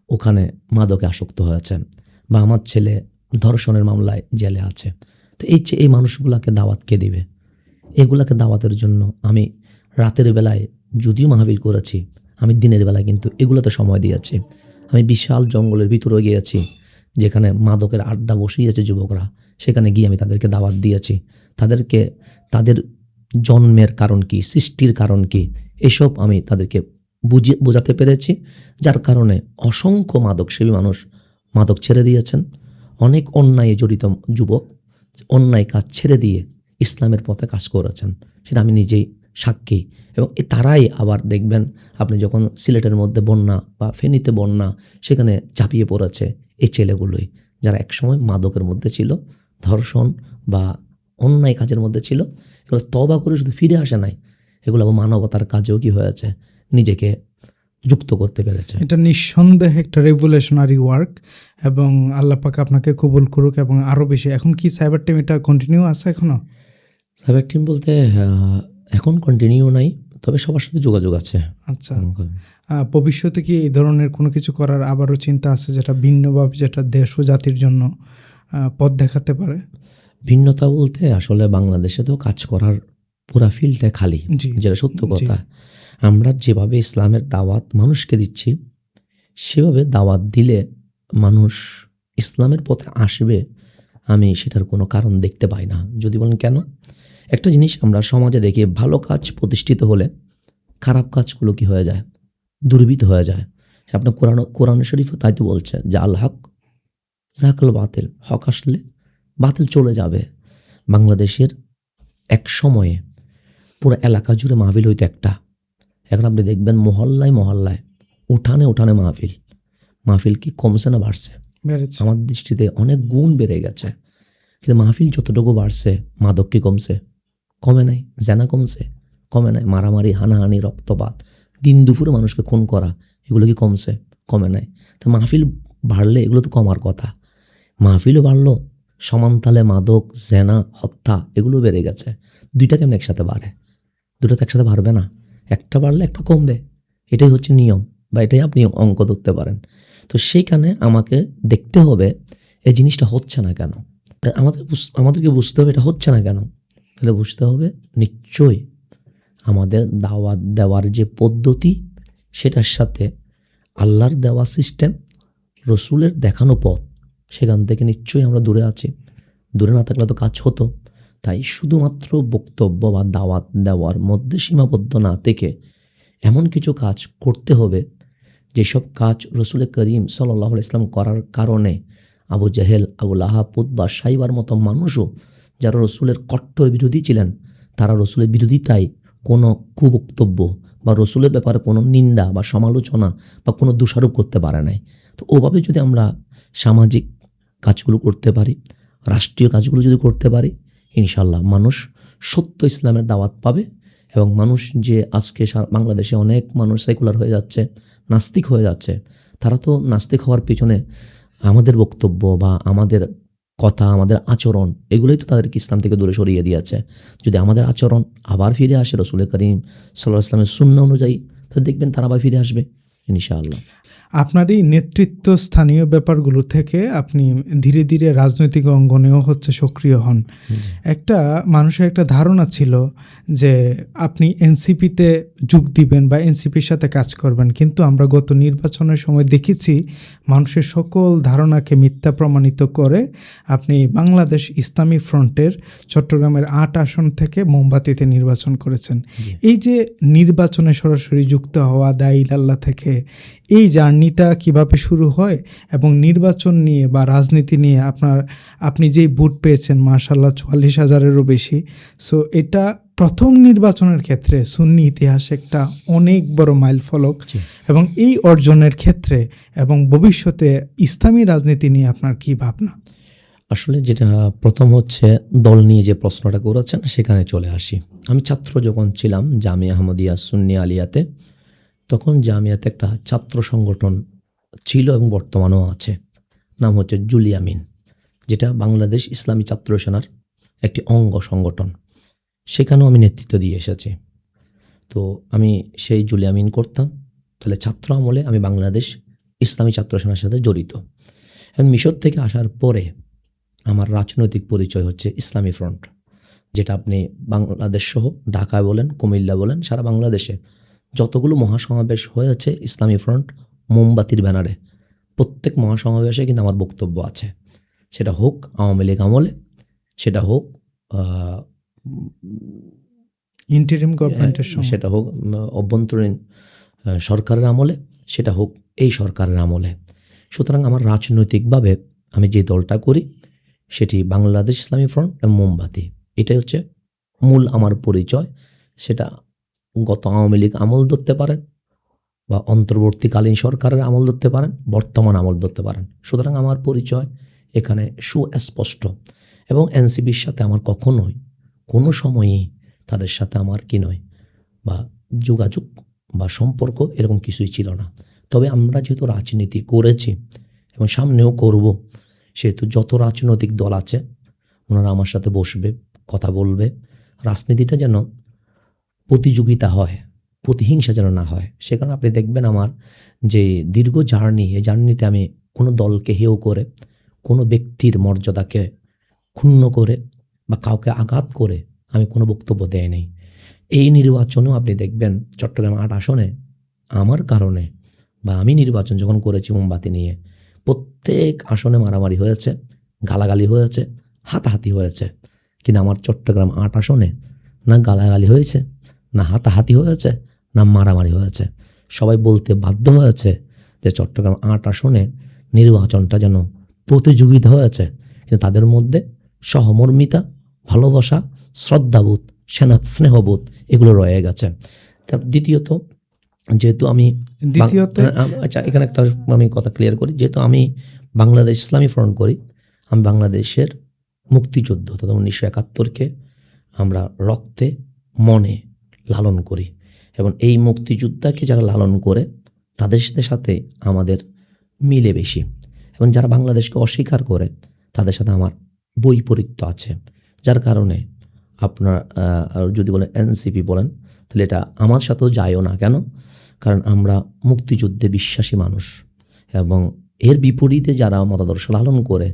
ওখানে মাদকে আসক্ত হয়েছে, বা আমার ছেলে ধর্ষণের মামলায় জেলে আছে। তো এই মানুষগুলাকে দাওয়াত কে দিবে? এগুলাকে দাওয়াতের জন্য আমি রাতের বেলায় যদিও মাহফিল করেছি, আমি দিনের বেলায় কিন্তু এগুলোতে সময় দিয়েছি। আমি বিশাল জঙ্গলের ভিতরে গিয়েছি, যেখানে মাদকের আড্ডা বসিয়েছে যুবকরা, সেখানে গিয়ে আমি তাদেরকে দাওয়াত দিয়েছি। তাদেরকে তাদের জন্মের কারণ কি, সৃষ্টির কারণ কি, এসব আমি তাদেরকে বোঝাতে পেরেছি, যার কারণে অসংখ্য মাদকসেবী মানুষ মাদক ছেড়ে দিয়েছেন। অনেক অন্যায়ে জড়িত যুবক অন্যায় কাজ ছেড়ে দিয়ে ইসলামের পথে কাজ করেছেন, সেটা আমি নিজেই সাক্ষী। এবং তারাই আবার দেখবেন আপনি যখন সিলেটের মধ্যে বন্যা বা ফেনীতে বন্যা, সেখানে চাপিয়ে পড়েছে এই ছেলেগুলোই, যারা একসময় মাদকের মধ্যে ছিল, ধর্ষণ বা অন্যায় কাজের মধ্যে ছিল। এগুলো তওবা করে শুধু ফিরে আসে নাই, এগুলো মানবতার কাজেও কি হয়েছে, নিজেকে যুক্ত করতে পেরেছে। এটা নিঃসন্দেহে একটা রেভলিউশনারি ওয়ার্ক, এবং আল্লাহ পাক আপনাকে কবুল করুক এবং আরও বেশি। এখন কি সাইবার টিম এটা কন্টিনিউ আছে এখনো? সাইবার টিম বলতে এখন কন্টিনিউ নাই, তবে সবার সাথে যোগাযোগ আছে। আচ্ছা, ভবিষ্যতে কি এই ধরনের কোনো কিছু করার আবারও চিন্তা আছে, যেটা ভিন্নভাবে, যেটা দেশ ও জাতির জন্য পথ দেখাতে পারে? ভিন্নতা বলতে আসলে বাংলাদেশে তো কাজ করার পুরা ফিল্ডটা খালি, যেটা সত্য কথা। আমরা যেভাবে ইসলামের দাওয়াত মানুষকে দিচ্ছি, সেভাবে দাওয়াত দিলে মানুষ ইসলামের পথে আসবে, আমি সেটার কোনো কারণ দেখতে পাই না। যদি বলেন কেন, একটা জিনিস আমরা সমাজে দেখি, ভালো কাজ প্রতিষ্ঠিত হলে খারাপ কাজগুলো কি হয়ে যায়, দুর্বৃত হয়ে যায়। আপনার কোরআন শরীফও তাই তো বলছে যে আল হক জাহাকাল বাতিল, হক আসলে বাতিল চলে যাবে। বাংলাদেশের এক সময়ে পুরো এলাকা জুড়ে মাহফিল হইতো একটা, এখন আপনি দেখবেন মহল্লায় মহল্লায়, উঠানে উঠানে মাহফিল কি কমছে না বাড়ছে? আমার দৃষ্টিতে অনেক গুণ বেড়ে গেছে। কিন্তু মাহফিল যতটুকু বাড়ছে, মাদক কি কমছে? কমে নাই। জেনা কমছে? কমে নাই। মারামারি, হানাহানি, রক্তপাত, দিন দুপুরে মানুষকে খুন করা, এগুলো কি কমছে? কমে নাই। তো মাহফিল বাড়লে এগুলো তো কমার কথা। মাহফিলও বাড়লো, সমানতালে মাদক, জেনা, হত্যা এগুলো বেড়ে গেছে। দুইটা কেমন একসাথে বাড়ে? দুটো তো একসাথে বাড়বে না। একটা বাড়লে একটা কমবে, এটাই হচ্ছে নিয়ম, বা এটাই আপনি অঙ্ক ধরতে পারেন। তো সেইখানে আমাকে দেখতে হবে এই জিনিসটা হচ্ছে না কেন, আমাদেরকে বুঝতে হবে এটা হচ্ছে না কেন। তাহলে বুঝতে হবে নিশ্চয়ই আমাদের দাওয়াত দেওয়ার যে পদ্ধতি, সেটার সাথে আল্লাহর দেওয়া সিস্টেম, রসুলের দেখানো পথ, সেখান থেকে নিশ্চয়ই আমরা দূরে আছি। দূরে না থাকলে তো কাজ হতো। তাই শুধুমাত্র বক্তব্য বা দাওয়াত দেওয়ার মধ্যে সীমাবদ্ধ না থেকে এমন কিছু কাজ করতে হবে, যেসব কাজ রসুল করিম সাল্লাল্লাহু আলাইহি ওয়াসাল্লাম করার কারণে আবু জাহেল, আবু লাহাব, উতবা, সাইবার মতো মানুষও যারা রসুলের কট্টর বিরোধী ছিলেন, তারা রসুলের বিরোধিতায় কোনো কুবক্তব্য বা রসুলের ব্যাপারে কোনো নিন্দা বা সমালোচনা বা কোনো দোষারোপ করতে পারে নাই। তো ওভাবে যদি আমরা সামাজিক কাজগুলো করতে পারি, রাষ্ট্রীয় কাজগুলো যদি করতে পারি, ইনশাল্লাহ মানুষ সত্য ইসলামের দাওয়াত পাবে। এবং মানুষ যে আজকে বাংলাদেশে অনেক মানুষ সেকুলার হয়ে যাচ্ছে, নাস্তিক হয়ে যাচ্ছে, তারা তো নাস্তিক হওয়ার পিছনে আমাদের বক্তব্য বা আমাদের কথা, আমাদের আচরণ, এগুলোই তো তাদেরকে ইসলাম থেকে দূরে সরিয়ে দিয়েছে। যদি আমাদের আচরণ আবার ফিরে আসে রসুল করিম সাল্লাল্লাহু আলাইহি ওয়াসাল্লামের সুন্নাহ অনুযায়ী, তাহলে দেখবেন তারা আবার ফিরে আসবে ইনশাআল্লাহ। আপনার এই নেতৃত্ব স্থানীয় ব্যাপারগুলো থেকে আপনি ধীরে ধীরে রাজনৈতিক অঙ্গনেও সক্রিয় হন। একটা মানুষের একটা ধারণা ছিল যে আপনি এনসিপিতে যোগ দিবেন বা এনসিপির সাথে কাজ করবেন, কিন্তু আমরা গত নির্বাচনের সময় দেখেছি মানুষের সকল ধারণাকে মিথ্যা প্রমাণিত করে আপনি বাংলাদেশ ইসলামী ফ্রন্টের চট্টগ্রামের 8 আসন থেকে মোমবাতিতে নির্বাচন করেছেন। এই যে নির্বাচনে সরাসরি যুক্ত হওয়া, দায়ী আল্লাহ থেকে এই জার্নি জার্নিটা কিভাবে শুরু হয় এবং নির্বাচন নিয়ে বা রাজনীতি নিয়ে আপনি যেই ভোট পেয়েছেন মাশাআল্লাহ 44,000-এরও বেশি, সো এটা প্রথম নির্বাচনের ক্ষেত্রে সুন্নি ইতিহাসে একটা অনেক বড় মাইলফলক এবং এই অর্জনের ক্ষেত্রে এবং ভবিষ্যতে ইসলামী রাজনীতি নিয়ে আপনার কি ভাবনা? আসলে যেটা প্রথম হচ্ছে দল নিয়ে যে প্রশ্নটা করেছেন সেখানে চলে আসি। আমি ছাত্র যখন ছিলাম জামিয়া আহমদিয়া সুন্নি আলিয়াতে, তখন জামিয়াতে একটা ছাত্র সংগঠন ছিল এবং বর্তমানেও আছে, নাম হচ্ছে জুলিয়ামিন, যেটা বাংলাদেশ ইসলামী ছাত্র সেনার একটি অঙ্গ সংগঠন। সেখানেও আমি নেতৃত্ব দিয়ে এসেছি। তো আমি সেই জুলিয়ামিন করতাম। তাহলে ছাত্র আমলে আমি বাংলাদেশ ইসলামী ছাত্র সেনার সাথে জড়িত। এবং মিশর থেকে আসার পরে আমার রাজনৈতিক পরিচয় হচ্ছে ইসলামী ফ্রন্ট, যেটা আপনি বাংলাদেশ সহ ঢাকায় বলেন, কুমিল্লা বলেন, সারা বাংলাদেশে যতগুলো মহাসমাবেশ হয়েছে ইসলামী ফ্রন্ট মোমবাতির ব্যানারে, প্রত্যেক মহাসমাবেশে কিন্তু আমার বক্তব্য আছে। সেটা হোক আওয়ামী লীগ আমলে, সেটা হোক ইন্টারিম গভর্নমেন্টের সময়, সেটা হোক অভ্যন্তরীণ সরকারের আমলে, সেটা হোক এই সরকারের আমলে। সুতরাং আমার রাজনৈতিকভাবে আমি যে দলটা করি সেটি বাংলাদেশ ইসলামী ফ্রন্ট এবং মোমবাতি, এটাই হচ্ছে মূল আমার পরিচয়। সেটা গত আওয়ামী লীগ আমল ধরতে পারেন বা অন্তর্বর্তীকালীন সরকারের আমল ধরতে পারেন, বর্তমান আমল ধরতে পারেন। সুতরাং আমার পরিচয় এখানে সুস্পষ্ট এবং এনসিপির সাথে আমার কখনোই কোনো সময়ই তাদের সাথে আমার কি নয় বা যোগাযোগ বা সম্পর্ক এরকম কিছুই ছিল না। তবে আমরা যেহেতু রাজনীতি করেছি এবং সামনেও করব, সেহেতু যত রাজনৈতিক দল আছে ওনারা আমার সাথে বসবে, কথা বলবে। রাজনীতিটা যেন প্রতিযোগিতা হয়, প্রতিহিংসা যেন না হয়। সে কারণে আপনি দেখবেন আমার যে দীর্ঘ জার্নি, এই জার্নিতে আমি কোনো দলকে হেয় করে, কোনো ব্যক্তির মর্যাদাকে ক্ষুণ্ণ করে বা কাউকে আঘাত করে আমি কোনো বক্তব্য দেয় নাই। এই নির্বাচনেও আপনি দেখবেন চট্টগ্রাম 8 আসনে আমার কারণে বা আমি নির্বাচন যখন করেছি মোমবাতি নিয়ে, প্রত্যেক আসনে মারামারি হয়েছে, গালাগালি হয়েছে, হাতাহাতি হয়েছে। কিন্তু আমার চট্টগ্রাম 8 আসনে না গালাগালি হয়েছে, না হাতাহাতি হয়েছে, না মারামারি হয়েছে। সবাই বলতে বাধ্য হয়েছে যে চট্টগ্রাম 8 আসনে নির্বাচনটা যেন প্রতিযোগিতা হয়েছে, কিন্তু তাদের মধ্যে সহমর্মিতা, ভালোবাসা, শ্রদ্ধাবোধ, স্নেহবোধ এগুলো রয়ে গেছে। দ্বিতীয়ত, যেহেতু আমি আচ্ছা এখানে একটা আমি কথা ক্লিয়ার করি, যেহেতু আমি বাংলাদেশ ইসলামী ফ্রন্ট করি, আমি বাংলাদেশের মুক্তিযুদ্ধ তথা 1971-কে আমরা রক্তে মনে লালন করি এবং এই মুক্তিযোদ্ধাকে যারা লালন করে তাদের সাথে আমাদের মিলে বেশি, এবং যারা বাংলাদেশকে অস্বীকার করে তাদের সাথে আমার বৈপরীত্য আছে। যার কারণে আপনার যদি বলেন এনসিপি বলেন, তাহলে এটা আমার সাথেও যায়ও না। কেন? কারণ আমরা মুক্তিযুদ্ধে বিশ্বাসী মানুষ এবং এর বিপরীতে যারা মতাদর্শ লালন করে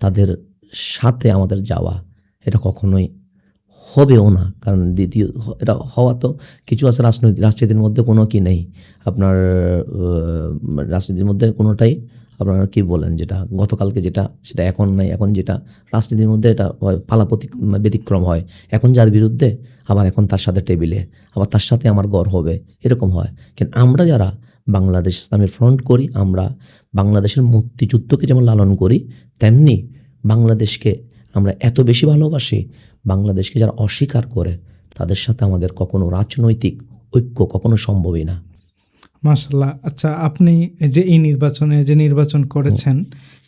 তাদের সাথে আমাদের যাওয়া এটা কখনোই হবেও না। কারণ দ্বিতীয় এটা হওয়া তো কিছু আছে, রাজনীতির মধ্যে কোনো কি নেই, আপনার রাজনীতির মধ্যে কোনোটাই আপনারা কি বলেন যেটা গতকালকে যেটা সেটা এখন নাই, এখন যেটা রাজনীতির মধ্যে এটা ব্যতিক্রম হয়। এখন যার বিরুদ্ধে আবার এখন তার সাথে টেবিলে, আবার তার সাথে আমার গড় হবে, এরকম হয়। কিন্তু আমরা যারা বাংলাদেশ ইসলামের ফ্রন্ট করি, আমরা বাংলাদেশের মুক্তিযুদ্ধকে যেমন লালন করি, তেমনি বাংলাদেশকে আমরা এত বেশি ভালোবাসি, বাংলাদেশকে যারা অস্বীকার করে তাদের সাথে আমাদের কখনো রাজনৈতিক ঐক্য কখনো সম্ভবই না। মাশাআল্লাহ। আচ্ছা, আপনি যে এই নির্বাচন করেছেন,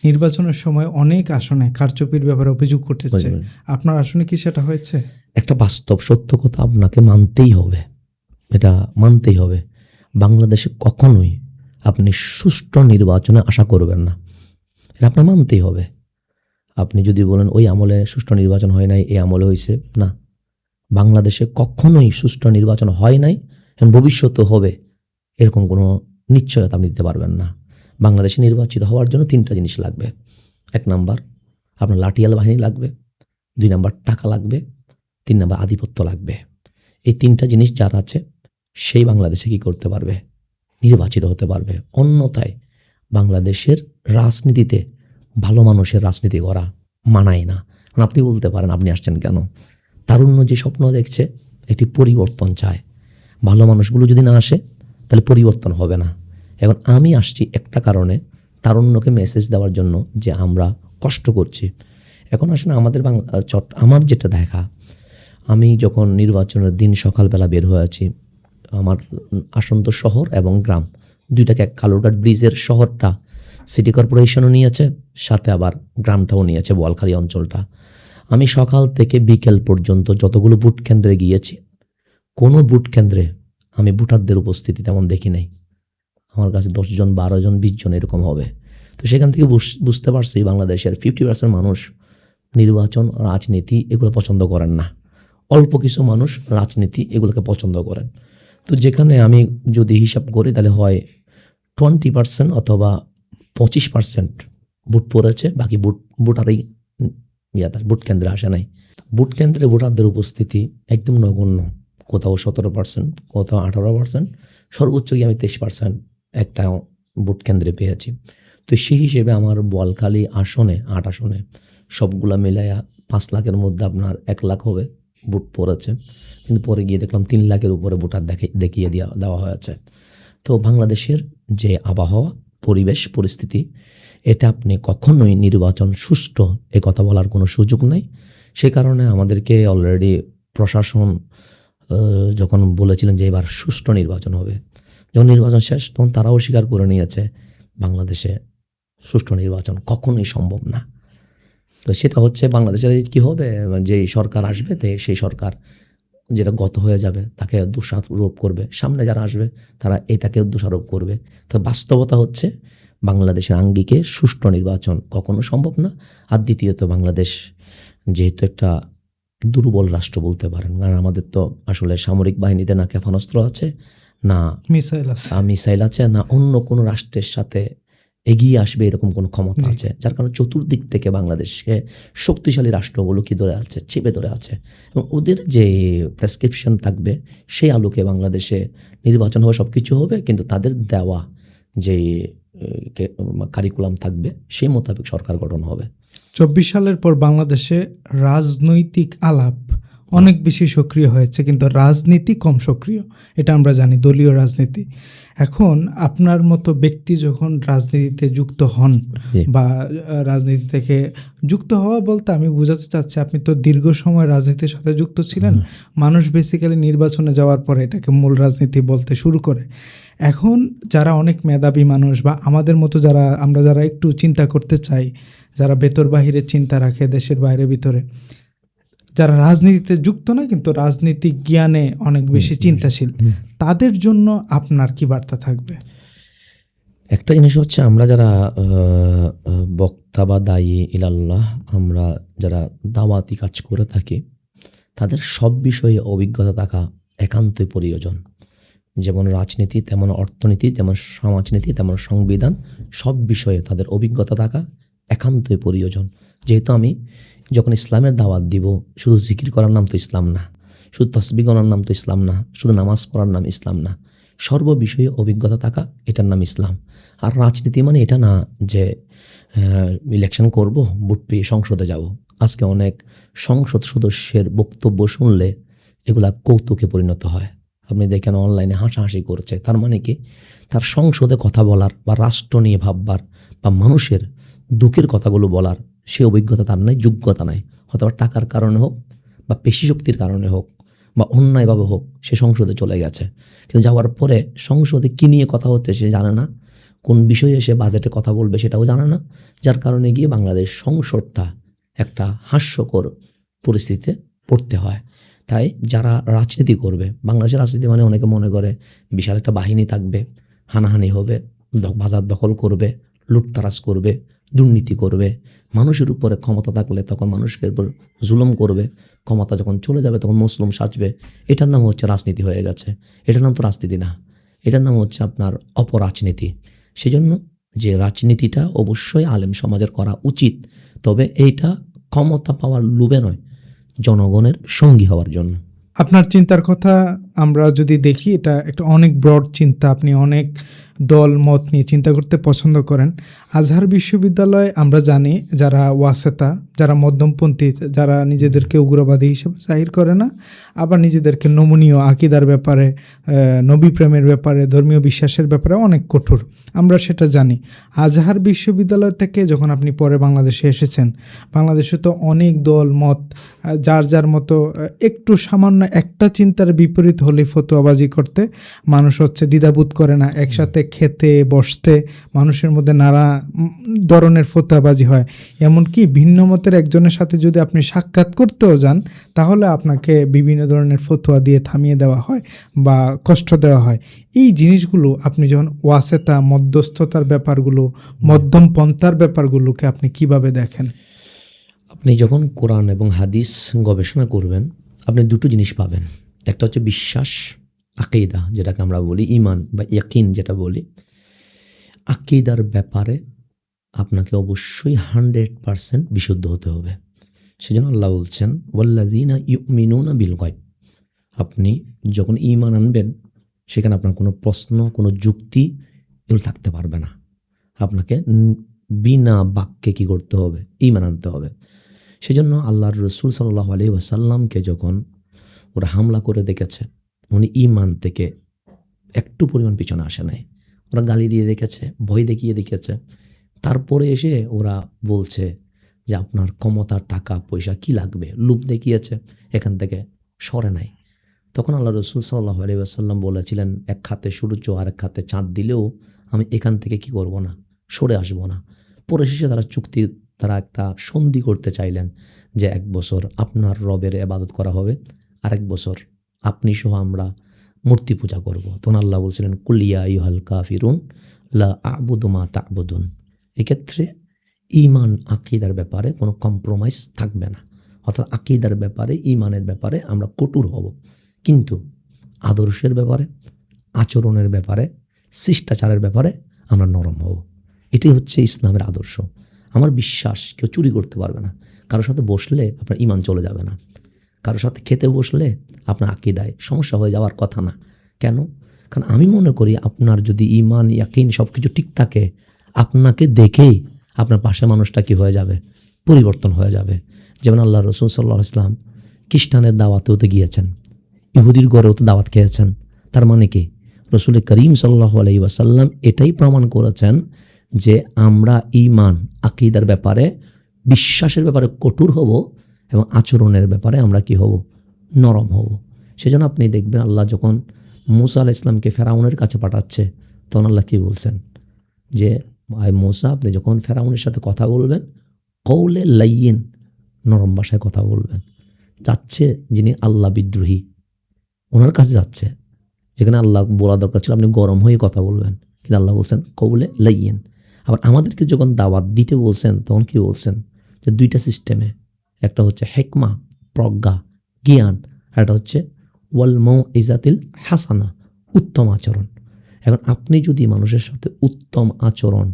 নির্বাচনের সময় অনেক আসনে কারচুপির ব্যাপারে অভিযোগ করতেছে, আপনার আসনে কি সেটা হয়েছে? একটা বাস্তব সত্য কথা আপনাকে মানতেই হবে, এটা মানতেই হবে। বাংলাদেশে কখনোই আপনি সুষ্ঠু নির্বাচনে আশা করবেন না, এটা আপনার মানতেই হবে। আপনি যদি বলেন ওই আমলে সুষ্ঠু নির্বাচন হয় নাই, এই আমলে হয়েছে, না, বাংলাদেশে কখনোই সুষ্ঠু নির্বাচন হয় নাই এবং ভবিষ্যতে হবে এরকম কোনো নিশ্চয়তা আপনি দিতে পারবেন না। বাংলাদেশে নির্বাচিত হওয়ার জন্য 3টা জিনিস লাগবে। 1 নাম্বার আপনার লাঠিয়াল বাহিনী লাগবে, 2 নাম্বার টাকা লাগবে, 3 নাম্বার আধিপত্য লাগবে। এই 3টা জিনিস যার আছে সেই বাংলাদেশে কি করতে পারবে? নির্বাচিত হতে পারবে। অন্যথায় বাংলাদেশের রাজনীতিতে ভালো মানুষের রাজনীতি করা মানায় না। আপনি বলতে পারেন আপনি আসছেন কেন? তারুণ্য যে স্বপ্ন দেখছে, একটি পরিবর্তন চায়। ভালো মানুষগুলো যদি না আসে তাহলে পরিবর্তন হবে না। এখন আমি আসছি একটা কারণে, তারুণ্যকে মেসেজ দেওয়ার জন্য যে আমরা কষ্ট করছি। এখন আসলে আমাদের আমার যেটা দেখা, আমি যখন নির্বাচনের দিন সকালবেলা বের হয়েছি, আমার আসন্ত শহর এবং গ্রাম দুইটাকে কালুরঘাট ব্রিজের শহরটা সিটি কর্পোরেশনও নিয়েছে, সাথে আবার গ্রামটাও নিয়েছে, বোয়ালখালী অঞ্চলটা। আমি সকাল থেকে বিকেল পর্যন্ত যতগুলো ভোট কেন্দ্রে গিয়েছি, কোনো ভোট কেন্দ্রে আমি ভোটারদের উপস্থিতি তেমন দেখি নাই। আমার কাছে 10 জন 12 জন 20 জন এরকম হবে। তো সেখান থেকে বুঝতে পারছি বাংলাদেশের 50% মানুষ নির্বাচন, রাজনীতি এগুলো পছন্দ করেন না। অল্প কিছু মানুষ রাজনীতি এগুলোকে পছন্দ করেন। তো যেখানে আমি যদি হিসাব করি তাহলে হয় 20% অথবা 25% ভোট পড়েছে, বাকি ভোটারই ভোট কেন্দ্রে আসে নাই। ভোট কেন্দ্রে ভোটারদের উপস্থিতি একদম নগণ্য, কোথাও 17%, কোথাও 18%, সর্বোচ্চ গিয়ে আমি 23% একটা ভোট কেন্দ্রে পেয়েছি। তো সেই হিসেবে আমার বোয়ালখালী আসনে 8 আসনে সবগুলা মিলাইয়া 5 লাখের মধ্যে আপনার 1 লাখ হবে ভোট পড়েছে, কিন্তু পরে গিয়ে দেখলাম 3 লাখের উপরে ভোটার দেখিয়ে দেওয়া হয়েছে। তো বাংলাদেশের যে আবহাওয়া, পরিবেশ, পরিস্থিতি, এতে আপনি কখনোই নির্বাচন সুষ্ঠু এ কথা বলার কোনো সুযোগ নেই। সে কারণে আমাদেরকে অলরেডি প্রশাসন যখন বলেছিলেন যে এবার সুষ্ঠু নির্বাচন হবে, যখন নির্বাচন শেষ তখন তারাও স্বীকার করে নিয়েছে বাংলাদেশে সুষ্ঠু নির্বাচন কখনোই সম্ভব না। তো সেটা হচ্ছে বাংলাদেশের কি হবে, যেই সরকার আসবে তো সেই সরকার যেটা গত হয়ে যাবে তাকে দোষারোপ করবে, সামনে যারা আসবে তারা এটাকে দোষারোপ করবে। তো বাস্তবতা হচ্ছে বাংলাদেশের আঙ্গিকে সুষ্ঠু নির্বাচন কখনো সম্ভব না। আর দ্বিতীয়ত বাংলাদেশ যেহেতু একটা দুর্বল রাষ্ট্র বলতে পারেন, কারণ আমাদের তো আসলে সামরিক বাহিনীতে না ক্ষেপণাস্ত্র আছে, না মিসাইল আছে, না অন্য কোনো রাষ্ট্রের সাথে এগিয়ে আসবে এরকম কোনো ক্ষমতা আছে, যার কারণে চতুর্দিক থেকে বাংলাদেশকে শক্তিশালী রাষ্ট্রগুলো কি ধরে আছে, চেপে ধরে আছে। এবং ওদের যে প্রেসক্রিপশন থাকবে সেই আলোকে বাংলাদেশে নির্বাচন হবে, সব কিছু হবে, কিন্তু তাদের দেওয়া যে কারিকুলাম থাকবে সেই মোতাবেক সরকার গঠন হবে। 24 সালের পর বাংলাদেশে রাজনৈতিক আলাপ অনেক বেশি সক্রিয় হয়েছে, কিন্তু রাজনীতি কম সক্রিয়, এটা আমরা জানি, দলীয় রাজনীতি। এখন আপনার মতো ব্যক্তি যখন রাজনীতিতে যুক্ত হন বা রাজনীতি থেকে যুক্ত হওয়া বলতে আমি বোঝাতে চাচ্ছি, আপনি তো দীর্ঘ সময় রাজনীতির সাথে যুক্ত ছিলেন। মানুষ বেসিক্যালি নির্বাচনে যাওয়ার পরে এটাকে মূল রাজনীতি বলতে শুরু করে। এখন যারা অনেক মেধাবী মানুষ বা আমাদের মতো আমরা যারা একটু চিন্তা করতে চাই, যারা ভেতর বাহিরে চিন্তা রাখে, দেশের বাইরে ভিতরে, যারা রাজনীতিতে যুক্ত না কিন্তু রাজনীতিক জ্ঞানে অনেক বেশি চিন্তাশীল, তাদের জন্য আপনার কি বার্তা থাকবে? একটা জিনিস হচ্ছে, আমরা যারা বক্তা বা দায়ী ইলাল্লাহ, আমরা যারা দাওয়াতি কাজ করে থাকি, তাদের সব বিষয়ে অভিজ্ঞতা থাকা একান্তই প্রয়োজন। যেমন রাজনীতি, তেমন অর্থনীতি, যেমন সমাজনীতি, তেমন সংবিধান, সব বিষয়ে তাদের অভিজ্ঞতা থাকা একান্তই প্রয়োজন। যেহেতু আমি যখন ইসলামের দাওয়াত দিব, শুধু জিকির করার নাম তো ইসলাম না, শুধু তসবিহ করার নাম তো ইসলাম না, শুধু নামাজ পড়ার নাম ইসলাম না, সর্ব বিষয়ে অভিজ্ঞতা থাকা এটার নাম ইসলাম। আর রাজনীতি মানে এটা না যে ইলেকশন করব, ভোট পেয়ে সংসদে যাব। আজকে অনেক সংসদ সদস্যের বক্তব্য শুনলে এগুলা কৌতুকে পরিণত হয়। আপনি দেখেন অনলাইনে হাসাহাসি করছে, তার মানে কি, তার সংসদে কথা বলার বা রাষ্ট্র নিয়ে ভাববার বা মানুষের দুঃখের কথাগুলো বলার সে অভিজ্ঞতা তার নাই, যোগ্যতা নাই। হয়তো টাকার কারণে হোক বা পেশি শক্তির কারণে হোক বা অন্যায়ভাবে হোক সে সংসদে চলে গেছে, কিন্তু যাওয়ার পরে সংসদে কী নিয়ে কথা হচ্ছে সে জানে না, কোন বিষয়ে সে বাজেটে কথা বলবে সেটাও জানে না, যার কারণে গিয়ে বাংলাদেশ সংসদটা একটা হাস্যকর পরিস্থিতিতে পড়তে হয়। তাই যারা রাজনীতি করবে, বাংলাদেশের রাজনীতি মানে অনেকে মনে করে বিশাল একটা বাহিনী থাকবে, হানাহানি হবে, বাজার দখল করবে, লুটতারাজ করবে, দুর্নীতি করবে, মানুষের উপরে ক্ষমতা থাকলে তখন মানুষের উপর জুলুম করবে, ক্ষমতা যখন চলে যাবে তখন মুসলিম সাজবে। এটার নাম হচ্ছে রাজনীতি হয়ে গেছে। এটার নাম তো রাজনীতি না, এটার নাম হচ্ছে আপনার অপরাজনীতি। সেজন্য যে রাজনীতিটা অবশ্যই আলেম সমাজের করা উচিত, তবে এইটা ক্ষমতা পাওয়ার লোভে নয়, জনগণের সঙ্গী হওয়ার জন্য। আপনার চিন্তার কথা আমরা যদি দেখি এটা একটা অনেক ব্রড চিন্তা, আপনি অনেক দল মত নিয়ে চিন্তা করতে পছন্দ করেন। আজহার বিশ্ববিদ্যালয় আমরা জানি যারা ওয়াসেতা, যারা মধ্যমপন্থী, যারা নিজেদেরকে উগ্রবাদী হিসেবে জাহির করে না, আবার নিজেদেরকে নমনীয় আকিদার ব্যাপারে, নবী প্রেমের ব্যাপারে, ধর্মীয় বিশ্বাসের ব্যাপারে অনেক কঠোর, আমরা সেটা জানি। আজহার বিশ্ববিদ্যালয় থেকে যখন আপনি পরে বাংলাদেশে এসেছেন, বাংলাদেশে তো অনেক দল মত যার যার মতো একটু সামান্য একটা চিন্তার বিপরীত হলে ফতোয়াবাজি করতে মানুষ দ্বিধাবোধ করে না, একসাথে খেতে বসতে মানুষের মধ্যে নানা ধরনের ফতোয়াবাজি হয়। এমনকি ভিন্ন মতের একজনের সাথে যদি আপনি সাক্ষাৎ করতেও যান, তাহলে আপনাকে বিভিন্ন ধরনের ফতোয়া দিয়ে থামিয়ে দেওয়া হয় বা কষ্ট দেওয়া হয়। এই জিনিসগুলো আপনি যখন ওয়াসেতা, মধ্যস্থতার ব্যাপারগুলো, মধ্যম পন্থার ব্যাপারগুলোকে আপনি কিভাবে দেখেন? আপনি যখন কোরআন এবং হাদিস গবেষণা করবেন, আপনি দুটো জিনিস পাবেন। একটা হচ্ছে বিশ্বাস, আকিদা, যেটাকে আমরা বলি ঈমান বা ইয়াকিন যেটা বলি। আকিদার ব্যাপারে আপনাকে অবশ্যই 100% বিশুদ্ধ হতে হবে। সেজন্য আল্লাহ বলছেন ওয়াল্লাযীনা ইউমিনুনা বিল গায়ব। আপনি যখন ঈমান আনবেন, সেখানে আপনার কোনো প্রশ্ন, কোনো যুক্তি এগুলো থাকতে পারবে না। আপনাকে বিনা বাক্যে কী করতে হবে? ঈমান আনতে হবে। সেজন্য আল্লাহর রসুল সাল্লাল্লাহু আলাইহি ওয়াসাল্লামকে যখন ওরা হামলা করে দেখেছে, উনি ঈমান থেকে একটু পরিমাণ পিছনে আসে নাই। ওরা গালি দিয়ে দেখেছে, ভয় দেখিয়ে দেখেছে, তারপরে এসে ওরা বলছে যে আপনার ক্ষমতা, টাকা পয়সা কি লাগবে, লোভ দেখিয়েছে, এখান থেকে সরে নাই। তখন আল্লাহ রসুল সাল্লাল্লাহু আলাইহি ওয়াসাল্লাম বলেছিলেন, এক খাতে সূর্য আর এক খাতে চাঁদ দিলেও আমি এখান থেকে কি করব না, সরে আসবো না। পরে শেষে তারা একটা সন্ধি করতে চাইলেন যে 1 বছর আপনার রবের ইবাদত করা হবে, আরেক বছর আপনি সহ আমরা মূর্তি পূজা করব। তখন আল্লাহ বলছিলেন কুল ইয়া আইয়ুহাল কাফিরুন লা আ'বুদু মা তা'বুদুন। এক্ষেত্রে ঈমান আকীদার ব্যাপারে কোনো কম্প্রোমাইজ থাকবে না। অর্থাৎ আকীদার ব্যাপারে, ঈমানের ব্যাপারে আমরা কঠোর হব, কিন্তু আদর্শের ব্যাপারে, আচরণের ব্যাপারে, শিষ্টাচারের ব্যাপারে আমরা নরম হব। এটাই হচ্ছে ইসলামের আদর্শ। আমার বিশ্বাস কেউ চুরি করতে পারবে না। কারোর সাথে বসলে আপনার ঈমান চলে যাবে না। কারোর সাথে খেতে বসলে আপনার আকীদায় সমস্যা হয়ে যাওয়ার কথা না। কেন? কারণ আমি মনে করি আপনার যদি ঈমান, ইয়াকিন সব কিছু ঠিক থাকে, আপনাকে দেখেই আপনার পাশে মানুষটা কি হয়ে যাবে? পরিবর্তন হয়ে যাবে। যেমন আল্লাহ রসুল সাল্লাল্লাহু আলাইহি ওয়াসাল্লাম খ্রিস্টানের দাওয়াতেও তো গিয়েছেন, ইহুদির ঘরেও তো দাওয়াত খেয়েছেন। তার মানে কি? রসুল করিম সাল্লাল্লাহু আলাইহি ওয়াসাল্লাম এটাই প্রমাণ করেছেন যে আমরা ঈমান, আকীদার ব্যাপারে, বিশ্বাসের ব্যাপারে কঠোর হব এবং আচরণের ব্যাপারে আমরা কি হব? নরম হব। সেজন্য আপনি দেখবেন আল্লাহ যখন মূসা আলাইহিস সালামকে ফেরাউনের কাছে পাঠাচ্ছে, তখন আল্লাহ কী বলছেন যে মূসা, আপনি যখন ফেরাউনের সাথে কথা বলবেন, কওলে লাইয়িন, নরম ভাষায় কথা বলবেন। যাচ্ছে যিনি আল্লাহ বিদ্রোহী, ওনার কাছে যাচ্ছে, যেখানে আল্লাহ বলা দরকার ছিল আপনি গরম হয়ে কথা বলবেন, কিন্তু আল্লাহ বলছেন কওলে লাইয়িন। আবার আমাদেরকে যখন দাওয়াত দিতে বলছেন, তখন কি বলছেন যে 2টা সিস্টেমে, একটা হচ্ছে হিকমা, প্রজ্ঞা, জ্ঞান, আর একটা হচ্ছে ওয়াল মাউইজাতিল হাসানা, উত্তম আচরণ। এখন আপনি যদি মানুষের সাথে উত্তম আচরণ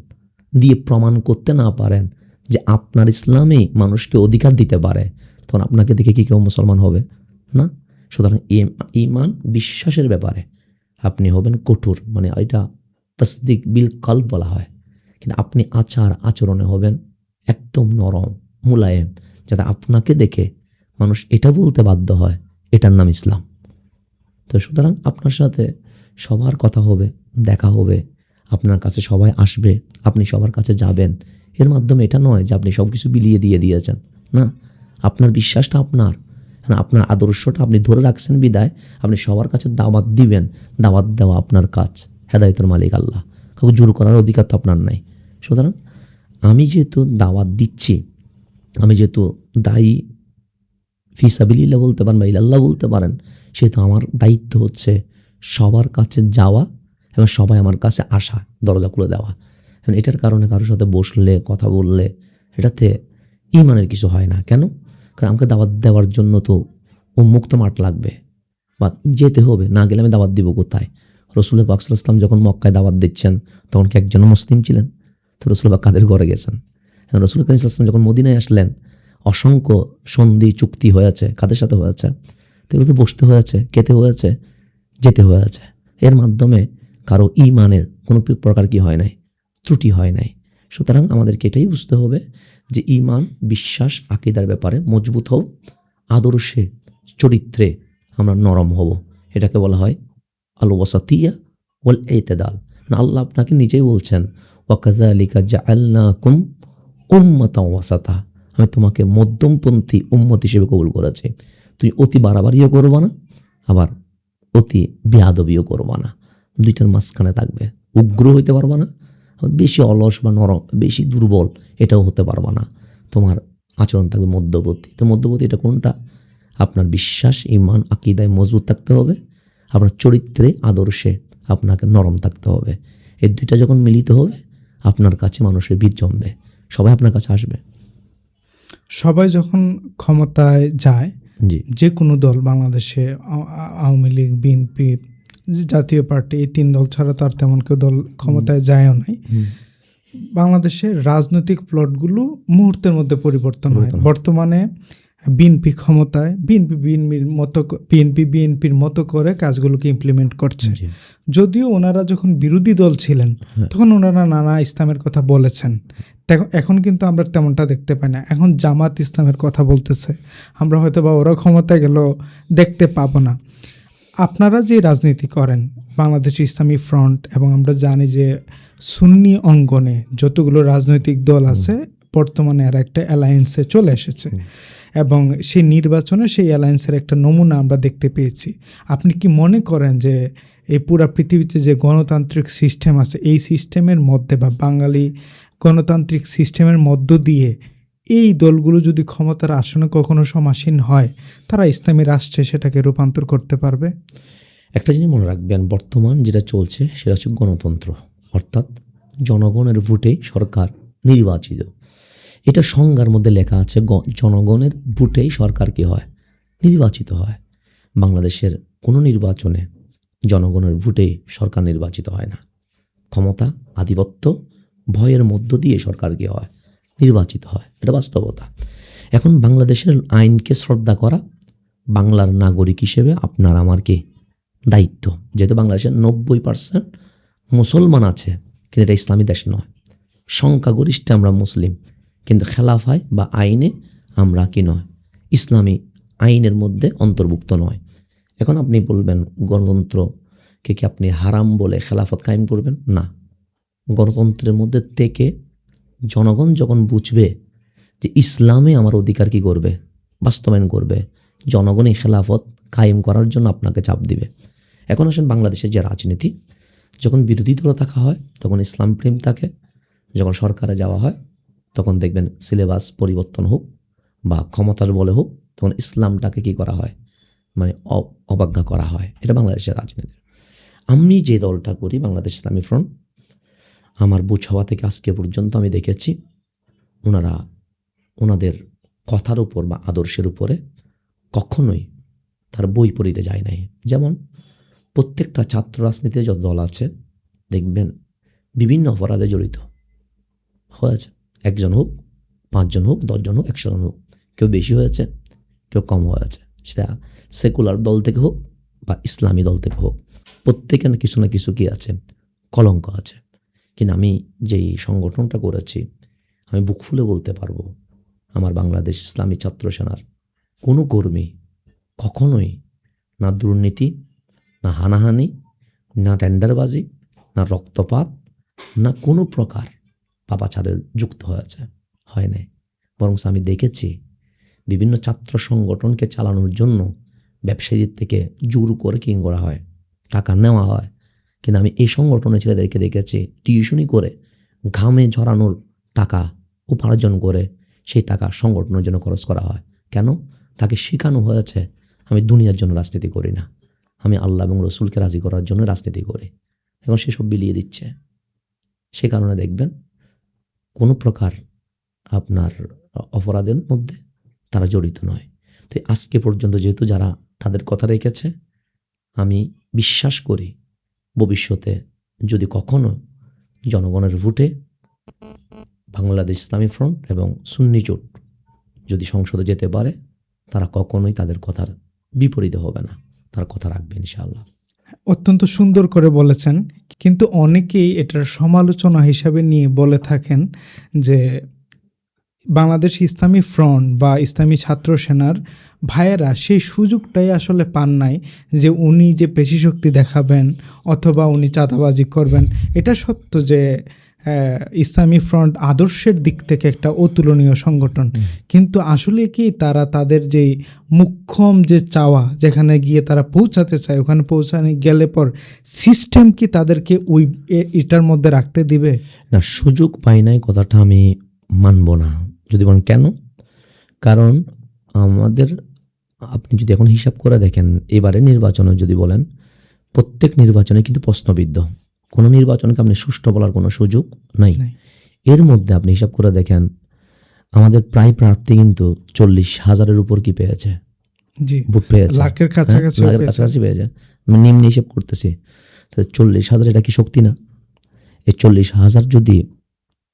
দিয়ে প্রমাণ করতে না পারেন যে আপনার ইসলামে মানুষকে অধিকার দিতে পারে, তখন আপনাকে দেখে কি কেউ মুসলমান হবে না। সুতরাং ঈমান, বিশ্বাসের ব্যাপারে আপনি হবেন কঠোর, মানে এটা তাসদিক বিল কলব বলা হয়। কিন্তু আপনি আচরণে হবেন একদম নরম, মুলায়েম, যাতে আপনাকে দেখে মানুষ এটা বলতে বাধ্য হয় এটার নাম ইসলাম। তো সুতরাং আপনার সাথে সবার কথা হবে, দেখা হবে, আপনার কাছে সবাই আসবে, আপনি সবার কাছে যাবেন। এর মাধ্যমে এটা নয় যে আপনি সব কিছু বিলিয়ে দিয়েছেন, না। আপনার বিশ্বাসটা আপনার আদর্শটা আপনি ধরে রাখছেন বিদায় আপনি সবার কাছে দাওয়াত দিবেন। দাওয়াত দেওয়া আপনার কাজ, হেদায়েতের মালিক আল্লাহ, কাউকে জোর করার অধিকার তো আপনার নাই। সুতরাং আমি যেহেতু দাওয়াত দিচ্ছি, আমি যেহেতু দায়ী, ফি সাবিলিল্লাহ বলতে পারেন বা ইলাল্লাহ বলতে পারেন, সেহেতু আমার দায়িত্ব হচ্ছে সবার কাছে যাওয়া এবং সবাই আমার কাছে আসা, দরজা খুলে দেওয়া। এবং এটার কারণে কারোর সাথে বসলে, কথা বললে, এটাতে ঈমানের কিছু হয় না। কেন? কারণ আমাকে দাওয়াত দেওয়ার জন্য তো মুক্ত মাঠ লাগবে বা যেতে হবে, না গেলে আমি দাওয়াত দিব কোথায়? রসুল পাক সাল্লাল্লাহু আলাইহি ওয়াসাল্লাম যখন মক্কায় দাওয়াত দিচ্ছেন, তখন কি একজন মুসলিম ছিলেন? তো রসুল পাক কাদের ঘরে গেছেন? রসুল করিম সাল্লাল্লাহু আলাইহি ওয়াসাল্লাম যখন মদিনায় আসলেন, অসংখ্য সন্ধি চুক্তি হয়েছে, কাদের সাথে হয়েছে? তো এগুলো তো বসতে হয়েছে, খেতে হয়েছে, যেতে হয়েছে। এর মাধ্যমে কারো ঈমানের কোনো প্রকার কি হয় নাই, ত্রুটি হয় নাই। সুতরাং আমাদেরকে এটাই বুঝতে হবে যে ঈমান, বিশ্বাস, আকীদার ব্যাপারে মজবুত হব, আদর্শে, চরিত্রে আমরা নরম হব। এটাকে বলা হয় আল ওয়াসাতিয়া ওয়াল ইতিদাল। আল্লাহ আপনাকে নিজেই বলছেন, ওয়াকাযালিকা জাআলনাকুম উম্মাতাও ওয়াসাতা, আমি তোমাকে মধ্যমপন্থী উম্মত হিসেবে কবুল করেছি। তুমি অতি বাড়াবাড়িও করবা না, আবার অতি বেয়াদবিও করবা না, দুইটার মাঝখানে থাকবে। উগ্র হইতে পারবা না, আবার বেশি অলস বা নরম, বেশি দুর্বল এটাও হতে পারবা না। তোমার আচরণ থাকবে মধ্যবর্তী। তো মধ্যবর্তী এটা কোনটা? আপনার বিশ্বাস, ঈমান, আকীদায় মজবুত থাকতে হবে, আপনার চরিত্রে, আদর্শে আপনাকে নরম থাকতে হবে। এই দুইটা যখন মিলিত হবে, আপনার কাছে মানুষের ভিড় জমবে, সবাই আপনার কাছে আসবে। সবাই যখন ক্ষমতায় যায়, জি, যে কোনো দল, বাংলাদেশে আওয়ামী লীগ, বিএনপি, জাতীয় পার্টি, এই 3 দল ছাড়া তো আর তেমন কেউ দল ক্ষমতায় যায়ও নাই। বাংলাদেশের রাজনৈতিক প্লটগুলো মুহূর্তের মধ্যে পরিবর্তন হয়। বর্তমানে বিএনপি ক্ষমতায়, বিএনপির মতো করে কাজগুলোকে ইমপ্লিমেন্ট করছে। জি। যদিও ওনারা যখন বিরোধী দল ছিলেন তখন ওনারা নানা ইসলামের কথা বলেছেন, এখন কিন্তু আমরা তেমনটা দেখতে পাই না। এখন জামাত ইসলামের কথা বলতেছে, আমরা হয়তো বা ওরা ক্ষমতায় গেলেও দেখতে পাবো না। আপনারা যে রাজনীতি করেন, বাংলাদেশ ইসলামী ফ্রন্ট, এবং আমরা জানি যে সুন্নি অঙ্গনে যতগুলো রাজনৈতিক দল আছে বর্তমানে আর একটা অ্যালায়েন্সে চলে এসেছে, এবং সেই নির্বাচনে সেই অ্যালায়েন্সের একটা নমুনা আমরা দেখতে পেয়েছি। আপনি কি মনে করেন যে এই পুরা পৃথিবীতে যে গণতান্ত্রিক সিস্টেম আছে, এই সিস্টেমের মধ্যে বা বাঙালি গণতান্ত্রিক সিস্টেমের মধ্য দিয়ে এই দলগুলো যদি ক্ষমতার আসনে কখনো সমাসীন হয়, তারা ইসলামী রাষ্ট্রে সেটাকে রূপান্তর করতে পারবে? একটা জিনিস মনে রাখবেন, বর্তমান যেটা চলছে সেটা হচ্ছে গণতন্ত্র, অর্থাৎ জনগণের ভোটে সরকার নির্বাচিত। এটা সংজ্ঞার মধ্যে লেখা আছে, জনগণের ভোটেই সরকার কি হয়, নির্বাচিত হয়। বাংলাদেশের কোনো নির্বাচনে জনগণের ভোটেই সরকার নির্বাচিত হয় না। ক্ষমতা, আধিপত্য, ভয়ের মধ্য দিয়ে সরকার কি হয়, নির্বাচিত হয়। এটা বাস্তবতা। এখন বাংলাদেশের আইনকে শ্রদ্ধা করা বাংলার নাগরিক হিসেবে আপনার আমার কি দায়িত্ব। যেহেতু বাংলাদেশের 90% মুসলমান আছে, কিন্তু এটা ইসলামী দেশ নয়। সংখ্যাগরিষ্ঠে আমরা মুসলিম, কিন্তু খেলাফায় বা আইনে আমরা কি নয়, ইসলামী আইনের মধ্যে অন্তর্ভুক্ত নয়। এখন আপনি বলবেন গণতন্ত্রকে কি আপনি হারাম বলে খেলাফত কায়েম করবেন? না। গণতন্ত্রের মধ্যে থেকে জনগণ যখন বুঝবে যে ইসলামে আমার অধিকার কি করবে, বাস্তবায়ন করবে, জনগণই খেলাফত কায়েম করার জন্য আপনাকে চাপ দিবে। এখন আসেন বাংলাদেশের যে রাজনীতি, যখন বিরোধী দলে থাকা হয় তখন ইসলাম প্রেম থাকে, যখন সরকারে যাওয়া হয় তখন দেখবেন সিলেবাস পরিবর্তন হোক বা ক্ষমতার বলে হোক, তখন ইসলামটাকে কি করা হয়, মানে অবজ্ঞা করা হয়। এটা বাংলাদেশের রাজনীতি। আমি যে দলটা করি, বাংলাদেশ ইসলামী ফ্রন্ট, আমার বুঝ হওয়া থেকে আজকে পর্যন্ত আমি দেখেছি ওনারা ওনাদের কথার উপর বা আদর্শের উপরে কখনোই তার বৈপরীতে যায় নাই। যেমন প্রত্যেকটা ছাত্র রাজনীতিতে যত দল আছে দেখবেন বিভিন্ন অপরাধে জড়িত হয়েছে। 1 জন হোক, 5 জন হোক, 10 জন হোক, 100 জন হোক, কেউ বেশি হয়েছে, কেউ কম হয়েছে। সেটা সেকুলার দল থেকে হোক বা ইসলামী দল থেকে হোক, প্রত্যেকের কিছু না কিছু কি আছে, কলঙ্ক আছে। কিন্তু আমি যেই সংগঠনটা করেছি, আমি বুক ফুলে বলতে পারবো, আমার বাংলাদেশ ইসলামী ছাত্র সেনার কোনো কর্মী কখনোই না দুর্নীতি, না হানাহানি, না টেন্ডারবাজি, না রক্তপাত, না কোনো প্রকার পাপাচারের যুক্ত হয়েছে, হয় নাই। বরং আমি দেখেছি বিভিন্ন ছাত্র সংগঠনকে চালানোর জন্য ব্যবসায়ীদের থেকে জোর করে কিং করা হয়, টাকা নেওয়া হয়। কিন্তু আমি এই সংগঠনের ছেলেদেরকে দেখেছি টিউশনি করে ঘামে ঝরানোর টাকা উপার্জন করে সেই টাকা সংগঠনের জন্য খরচ করা হয়। কেন? তাকে শেখানো হয়েছে আমি দুনিয়ার জন্য রাজনীতি করি না, আমি আল্লাহ এবং রসুলকে রাজি করার জন্য রাজনীতি করি। এখন সেসব বিলিয়ে দিচ্ছে। সে কারণে দেখবেন কোনো প্রকার আপনার অপরাধের মধ্যে তারা জড়িত নয়। তো আজকে পর্যন্ত যেহেতু যারা তাদের কথা রেখেছে, আমি বিশ্বাস করি ভবিষ্যতে যদি কখনো জনগণের ভোটে বাংলাদেশ ইসলামী ফ্রন্ট এবং সুন্নি জোট যদি সংসদে যেতে পারে, তারা কখনোই তাদের কথার বিপরীতে হবে না, তার কথা রাখবে ইনশাআল্লাহ। অত্যন্ত সুন্দর করে বলেছেন, কিন্তু অনেকেই এটার সমালোচনা হিসাবে নিয়ে বলে থাকেন যে বাংলাদেশ ইসলামী ফ্রন্ট বা ইসলামী ছাত্র সেনার ভাইয়েরা সেই সুযোগটাই আসলে পান নাই, যে উনি যে পেশিশক্তি দেখাবেন অথবা উনি চাঁদাবাজি করবেন। এটা সত্য যে ইসলামী ফ্রন্ট আদর্শের দিক থেকে একটা অতুলনীয় সংগঠন, কিন্তু আসলে কি তারা তাদের যেই মুখ্যম যে চাওয়া, যেখানে গিয়ে তারা পৌঁছাতে চায়, ওখানে পৌঁছানো গেলে পর সিস্টেম কি তাদেরকে ওই এটার মধ্যে রাখতে দিবে? না, সুযোগ পাই নাই কথাটা আমি মানব না। যদি বলেন কেন, কারণ আমাদের, আপনি যদি এখন হিসাব করে দেখেন, এবারে নির্বাচনে যদি বলেন, প্রত্যেক নির্বাচনে কিন্তু প্রশ্নবিদ্ধ, কোনো নির্বাচনকে আপনি সুষ্ঠু বলার কোনো সুযোগ নাই। এর মধ্যে আপনি হিসাব করে দেখেন, আমাদের প্রায় প্রার্থী কিন্তু 40,000-এর উপর কি পেয়েছে, জি, ভোট পেয়েছে, লাখের কাছাকাছি পেয়েছে। আমি নিম্ন হিসাব করতেছি, তো 40,000 এটা কি শক্তি না? এই 40,000 যদি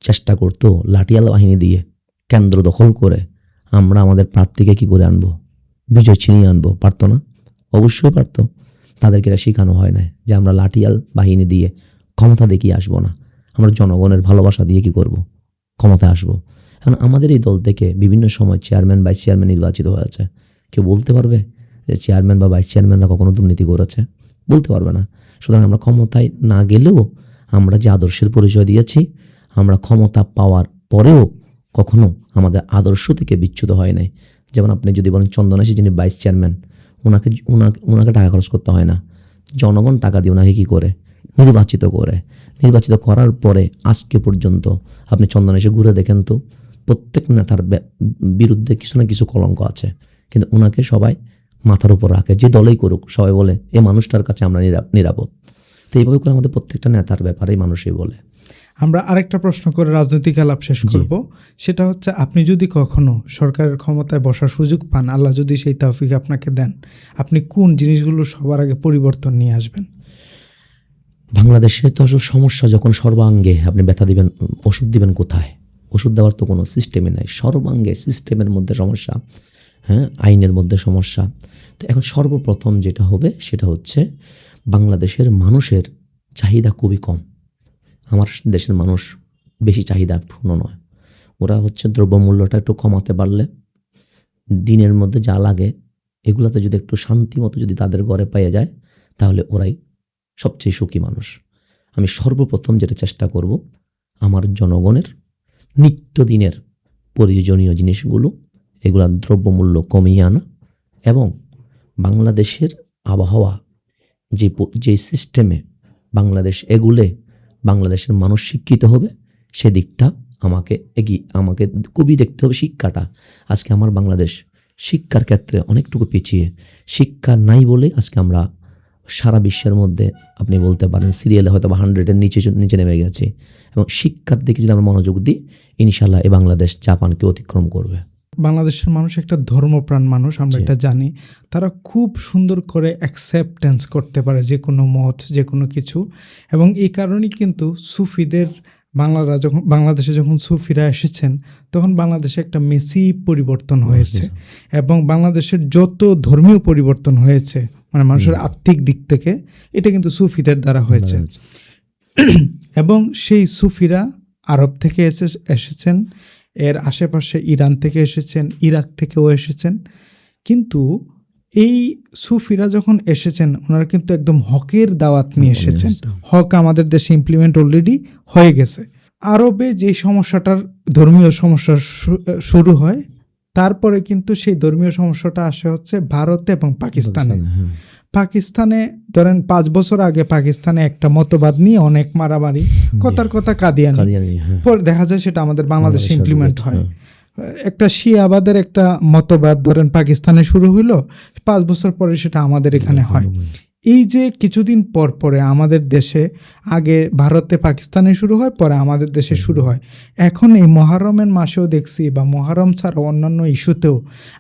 চেষ্টা করতো লাঠিয়াল বাহিনী দিয়ে কেন্দ্র দখল করে, আমরা আমাদের প্রার্থীকে কি করে আনবো, বিজয় ছিনিয়ে আনবো, পারতো না? অবশ্যই পারতো। তাদেরকে এটা শেখানো হয় না যে আমরা লাঠিয়াল বাহিনী দিয়ে ক্ষমতা দেখিয়ে আসবো না, আমরা জনগণের ভালোবাসা দিয়ে কি করব, ক্ষমতায় আসবো। এখন আমাদের এই দল থেকে বিভিন্ন সময় চেয়ারম্যান, ভাইস চেয়ারম্যান নির্বাচিত হয়েছে। কেউ বলতে পারবে যে চেয়ারম্যান বা ভাইস চেয়ারম্যানরা কখনো দুর্নীতি করেছে? বলতে পারবে না। সুতরাং আমরা ক্ষমতায় না গেলেও আমরা যে আদর্শের পরিচয় দিয়েছি, আমরা ক্ষমতা পাওয়ার পরেও কখনো আমাদের আদর্শ থেকে বিচ্যুত হয় নাই। যেমন আপনি যদি বলেন চন্দনাশী যিনি ভাইস চেয়ারম্যান, ওনাকে টাকা খরচ করতে হয় না, জনগণ টাকা দিয়ে ওনাকে কী করে নির্বাচিত করে। নির্বাচিত করার পরে আজকে পর্যন্ত আপনি চন্দনাশী ঘুরে দেখেন তো, প্রত্যেক নেতার বিরুদ্ধে কিছু না কিছু কলঙ্ক আছে, কিন্তু ওনাকে সবাই মাথার উপর রাখে। যে দলেই করুক সবাই বলে এই মানুষটার কাছে আমরা নিরাপদ। তো এইভাবে করে আমাদের প্রত্যেকটা নেতার ব্যাপারেই মানুষই বলে। আমরা আরেকটা প্রশ্ন করে রাজনৈতিক আলাপ শেষ করব। সেটা হচ্ছে, আপনি যদি কখনো সরকারের ক্ষমতায় বসার সুযোগ পান, আল্লাহ যদি সেই তৌফিক আপনাকে দেন, আপনি কোন জিনিসগুলো সবার আগে পরিবর্তন নিয়ে আসবেন? বাংলাদেশের তো সমস্যা যখন সর্বাঙ্গে আপনি ব্যথা দিবেন, ওষুধ দিবেন কোথায়? ওষুধ দেওয়ার তো কোনো সিস্টেমই নাই। সর্বাঙ্গে সিস্টেমের মধ্যে সমস্যা, হ্যাঁ, আইনের মধ্যে সমস্যা। তো এখন সর্বপ্রথম যেটা হবে সেটা হচ্ছে, বাংলাদেশের মানুষের চাহিদা খুবই কম। আমার দেশের মানুষ বেশি চাহিদা পূর্ণ নয়। ওরা হচ্ছে দ্রব্যমূল্যটা একটু কমাতে পারলে, দিনের মধ্যে যা লাগে এগুলোতে যদি একটু শান্তি মতো যদি তাদের ঘরে পেয়ে যায়, তাহলে ওরাই সবচেয়ে সুখী মানুষ। আমি সর্বপ্রথম যেটা চেষ্টা করব, আমার জনগণের নিত্যদিনের প্রয়োজনীয় জিনিসগুলো, এগুলা দ্রব্যমূল্য কমিয়ে আনা, এবং বাংলাদেশের আবহাওয়া যে সিস্টেমে বাংলাদেশ এগুলে বাংলাদেশের মানুষ শিক্ষিত হবে, সেদিকটা আমাকে খুবই দেখতে হবে। শিক্ষাটা আজকে আমার বাংলাদেশ শিক্ষার ক্ষেত্রে অনেকটুকু পিছিয়ে। শিক্ষা নাই বলে আজকে আমরা সারা বিশ্বের মধ্যে আপনি বলতে পারেন সিরিয়ালে হয়তো 100-এর নিচে নেমে গেছে। এবং শিক্ষার দিকে যদি আমরা মনোযোগ দিই, ইনশাল্লাহ এই বাংলাদেশ জাপানকে অতিক্রম করবে। বাংলাদেশের মানুষ একটা ধর্মপ্রাণ মানুষ, আমরা এটা জানি। তারা খুব সুন্দর করে অ্যাকসেপ্টেন্স করতে পারে যে কোনো মত, যে কোনো কিছু। এবং এই কারণেই কিন্তু সুফিদের বাংলাদেশে যখন সুফিরা এসেছেন, তখন বাংলাদেশে একটা মেসি পরিবর্তন হয়েছে। এবং বাংলাদেশের যত ধর্মীয় পরিবর্তন হয়েছে, মানে মানুষের আত্মিক দিক থেকে, এটা কিন্তু সুফিদের দ্বারা হয়েছে। এবং সেই সুফিরা আরব থেকে এসেছেন, এর আশেপাশে ইরান থেকে এসেছেন, ইরাক থেকেও এসেছেন। কিন্তু এই সুফিরা যখন এসেছেন, ওনারা কিন্তু একদম হকের দাওয়াত নিয়ে এসেছেন। হক আমাদের দেশে ইমপ্লিমেন্ট অলরেডি হয়ে গেছে। আরবে যে সমস্যাটার ধর্মীয় সমস্যা শুরু হয়, তারপরে কিন্তু সেই ধর্মীয় সমস্যাটা আসে হচ্ছে ভারতে এবং পাকিস্তানে। পাকিস্তানে ধরেন 5 বছর আগে পাকিস্তানে একটা মতবাদ নিয়ে অনেক মারামারি, কথার কথা কাদিয়ানি, পরে দেখা যায় সেটা আমাদের বাংলাদেশে ইমপ্লিমেন্ট হয়। একটা শিয়াবাদের একটা মতবাদ ধরেন পাকিস্তানে শুরু হইলো, 5 বছর পরে সেটা আমাদের এখানে হয়। এই যে কিছুদিন পর পরে আমাদের দেশে, আগে ভারতে পাকিস্তানে শুরু হয়, পরে আমাদের দেশে শুরু হয়। এখন এই মহরমের মাসেও দেখছি, বা মহরম ছাড়া অন্যান্য ইস্যুতেও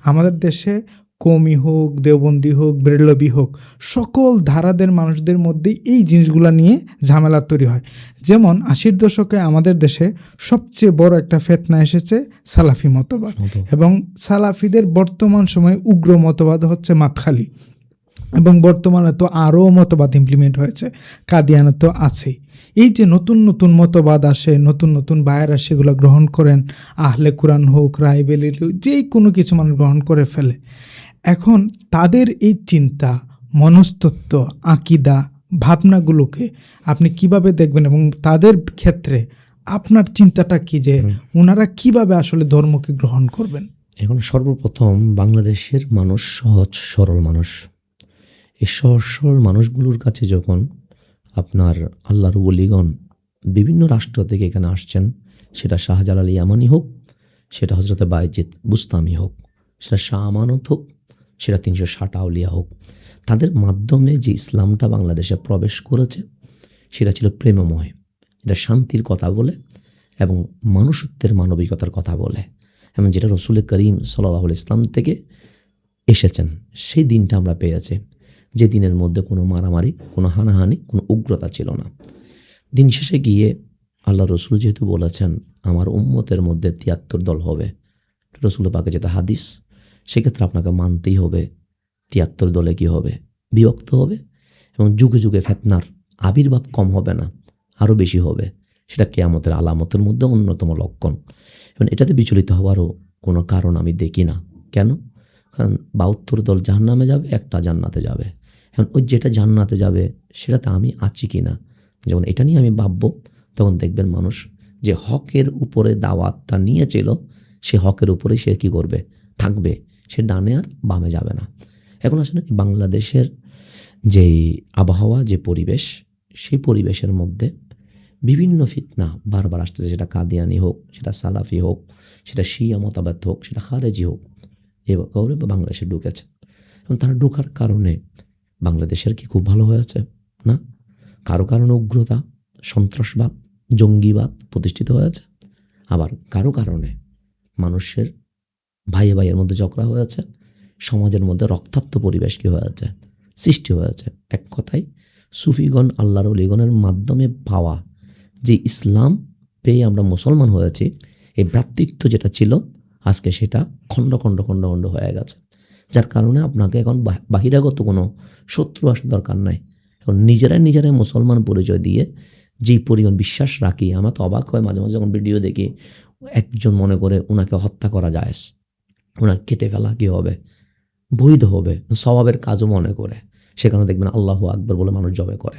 আমাদের দেশে কওমি হোক, দেওবন্দি হোক, বেরলভী হোক, সকল ধারাদের মানুষদের মধ্যে এই জিনিসগুলো নিয়ে ঝামেলা তৈরি হয়। যেমন 80-র দশকে আমাদের দেশে সবচেয়ে বড় একটা ফিতনা এসেছে সালাফি মতবাদ, এবং সালাফিদের বর্তমান সময়ে উগ্র মতবাদ হচ্ছে মাতখালি। এবং বর্তমানে তো আরও মতবাদ ইমপ্লিমেন্ট হয়েছে, কাদিয়ানা তো আছেই। এই যে নতুন নতুন মতবাদ আসে, নতুন নতুন বায়ারা সেগুলো গ্রহণ করেন, আহলে কোরআন হোক, রায়বেলি, যে কোনো কিছু মানুষ গ্রহণ করে ফেলে। এখন তাদের এই চিন্তা, মনস্তত্ত্ব, আকিদা, ভাবনাগুলোকে আপনি কিভাবে দেখবেন এবং তাদের ক্ষেত্রে আপনার চিন্তাটা কি, যে ওনারা কিভাবে আসলে ধর্মকে গ্রহণ করবেন? এখন সর্বপ্রথম বাংলাদেশের মানুষ সহজ সরল মানুষ। এই সহজ সরল মানুষগুলোর কাছে যখন আপনার আল্লাহর ওলিগণ বিভিন্ন রাষ্ট্র থেকে এখানে আসছেন, সেটা শাহজালাল ইয়ামানি হোক, সেটা হজরতে বাইজিদ বুস্তামি হোক, সেটা শাহ আমানত হোক, সেটা 360 আউলিয়া হোক, তাদের মাধ্যমে যে ইসলামটা বাংলাদেশে প্রবেশ করেছে সেটা ছিল প্রেমময়, এটা শান্তির কথা বলে এবং মানুষত্বের মানবিকতার কথা বলে, এবং যেটা রসুল করিম সাল্লাল্লাহু আলাইহি ইসলাম থেকে এসেছেন সেই দিনটা আমরা পেয়েছি, যে দিনের মধ্যে কোনো মারামারি, কোনো হানাহানি, কোনো উগ্রতা ছিল না। দিন শেষে গিয়ে আল্লাহ রসুল যেহেতু বলেছেন আমার উম্মতের মধ্যে 73 দল হবে, রসুল পাকে যেটা হাদিস, সেক্ষেত্রে আপনাকে মানতেই হবে 73 দলে কি হবে, বিভক্ত হবে, এবং যুগে যুগে ফিতনার আবির্ভাব কম হবে না, আরও বেশি হবে। সেটা কিয়ামতের আলামতের মধ্যে অন্যতম লক্ষণ। এবং এটাতে বিচলিত হওয়ারও কোনো কারণ আমি দেখি না। কেন? কারণ 72 দল জাহান্নামে যাবে, একটা জান্নাতে যাবে। এখন ওই যেটা জান্নাতে যাবে সেটাতে আমি আছি কি না, যখন এটা নিয়ে আমি ভাববো, তখন দেখবেন মানুষ যে হকের উপরে দাওয়াতটা নিয়েছিল, সে হকের উপরেই সে কী করবে, থাকবে, সে ডানে আর বামে যাবে না। এখন আসলে বাংলাদেশের যেই আবহাওয়া, যে পরিবেশ, সেই পরিবেশের মধ্যে বিভিন্ন ফিতনা বারবার আসতেছে, সেটা কাদিয়ানি হোক, সেটা সালাফি হোক, সেটা শিয়া মতবাদ হোক, সেটা খারেজি হোক, এভাবে বাংলাদেশে ঢুকেছে। এবং তারা ঢোকার কারণে বাংলাদেশের কি খুব ভালো হয়েছে? না। কারো কারণে উগ্রতা, সন্ত্রাসবাদ, জঙ্গিবাদ প্রতিষ্ঠিত হয়েছে, আবার কারো কারণে মানুষের ভাইয়ে ভাইয়ের মধ্যে ঝগড়া হয়েছে, সমাজের মধ্যে রক্তাক্ত পরিবেশ কি হয়েছে, সৃষ্টি হয়েছে। এক কথায় সুফিগণ, আল্লাহর ওলিগণের মাধ্যমে পাওয়া যে ইসলাম পেয়ে আমরা মুসলমান হয়েছি, এই ভ্রাতৃত্ব যেটা ছিল আজকে সেটা খণ্ড খণ্ড খণ্ড খণ্ড হয়ে গেছে। যার কারণে আপনাকে এখন বাহিরাগত কোনো শত্রু আসার দরকার নাই। এখন নিজেরাই মুসলমান পরিচয় দিয়ে যেই পরিমাণ বিশ্বাস রাখি, আমার তো অবাক হয় মাঝে মাঝে যখন ভিডিও দেখি, একজন মনে করে ওনাকে হত্যা করা যায়, ওনাকে কেটে ফেলা কী হবে, বৈধ হবে, স্বভাবের কাজও মনে করে। সেখানে দেখবেন আল্লাহু আকবার বলে মানুষ জবে করে।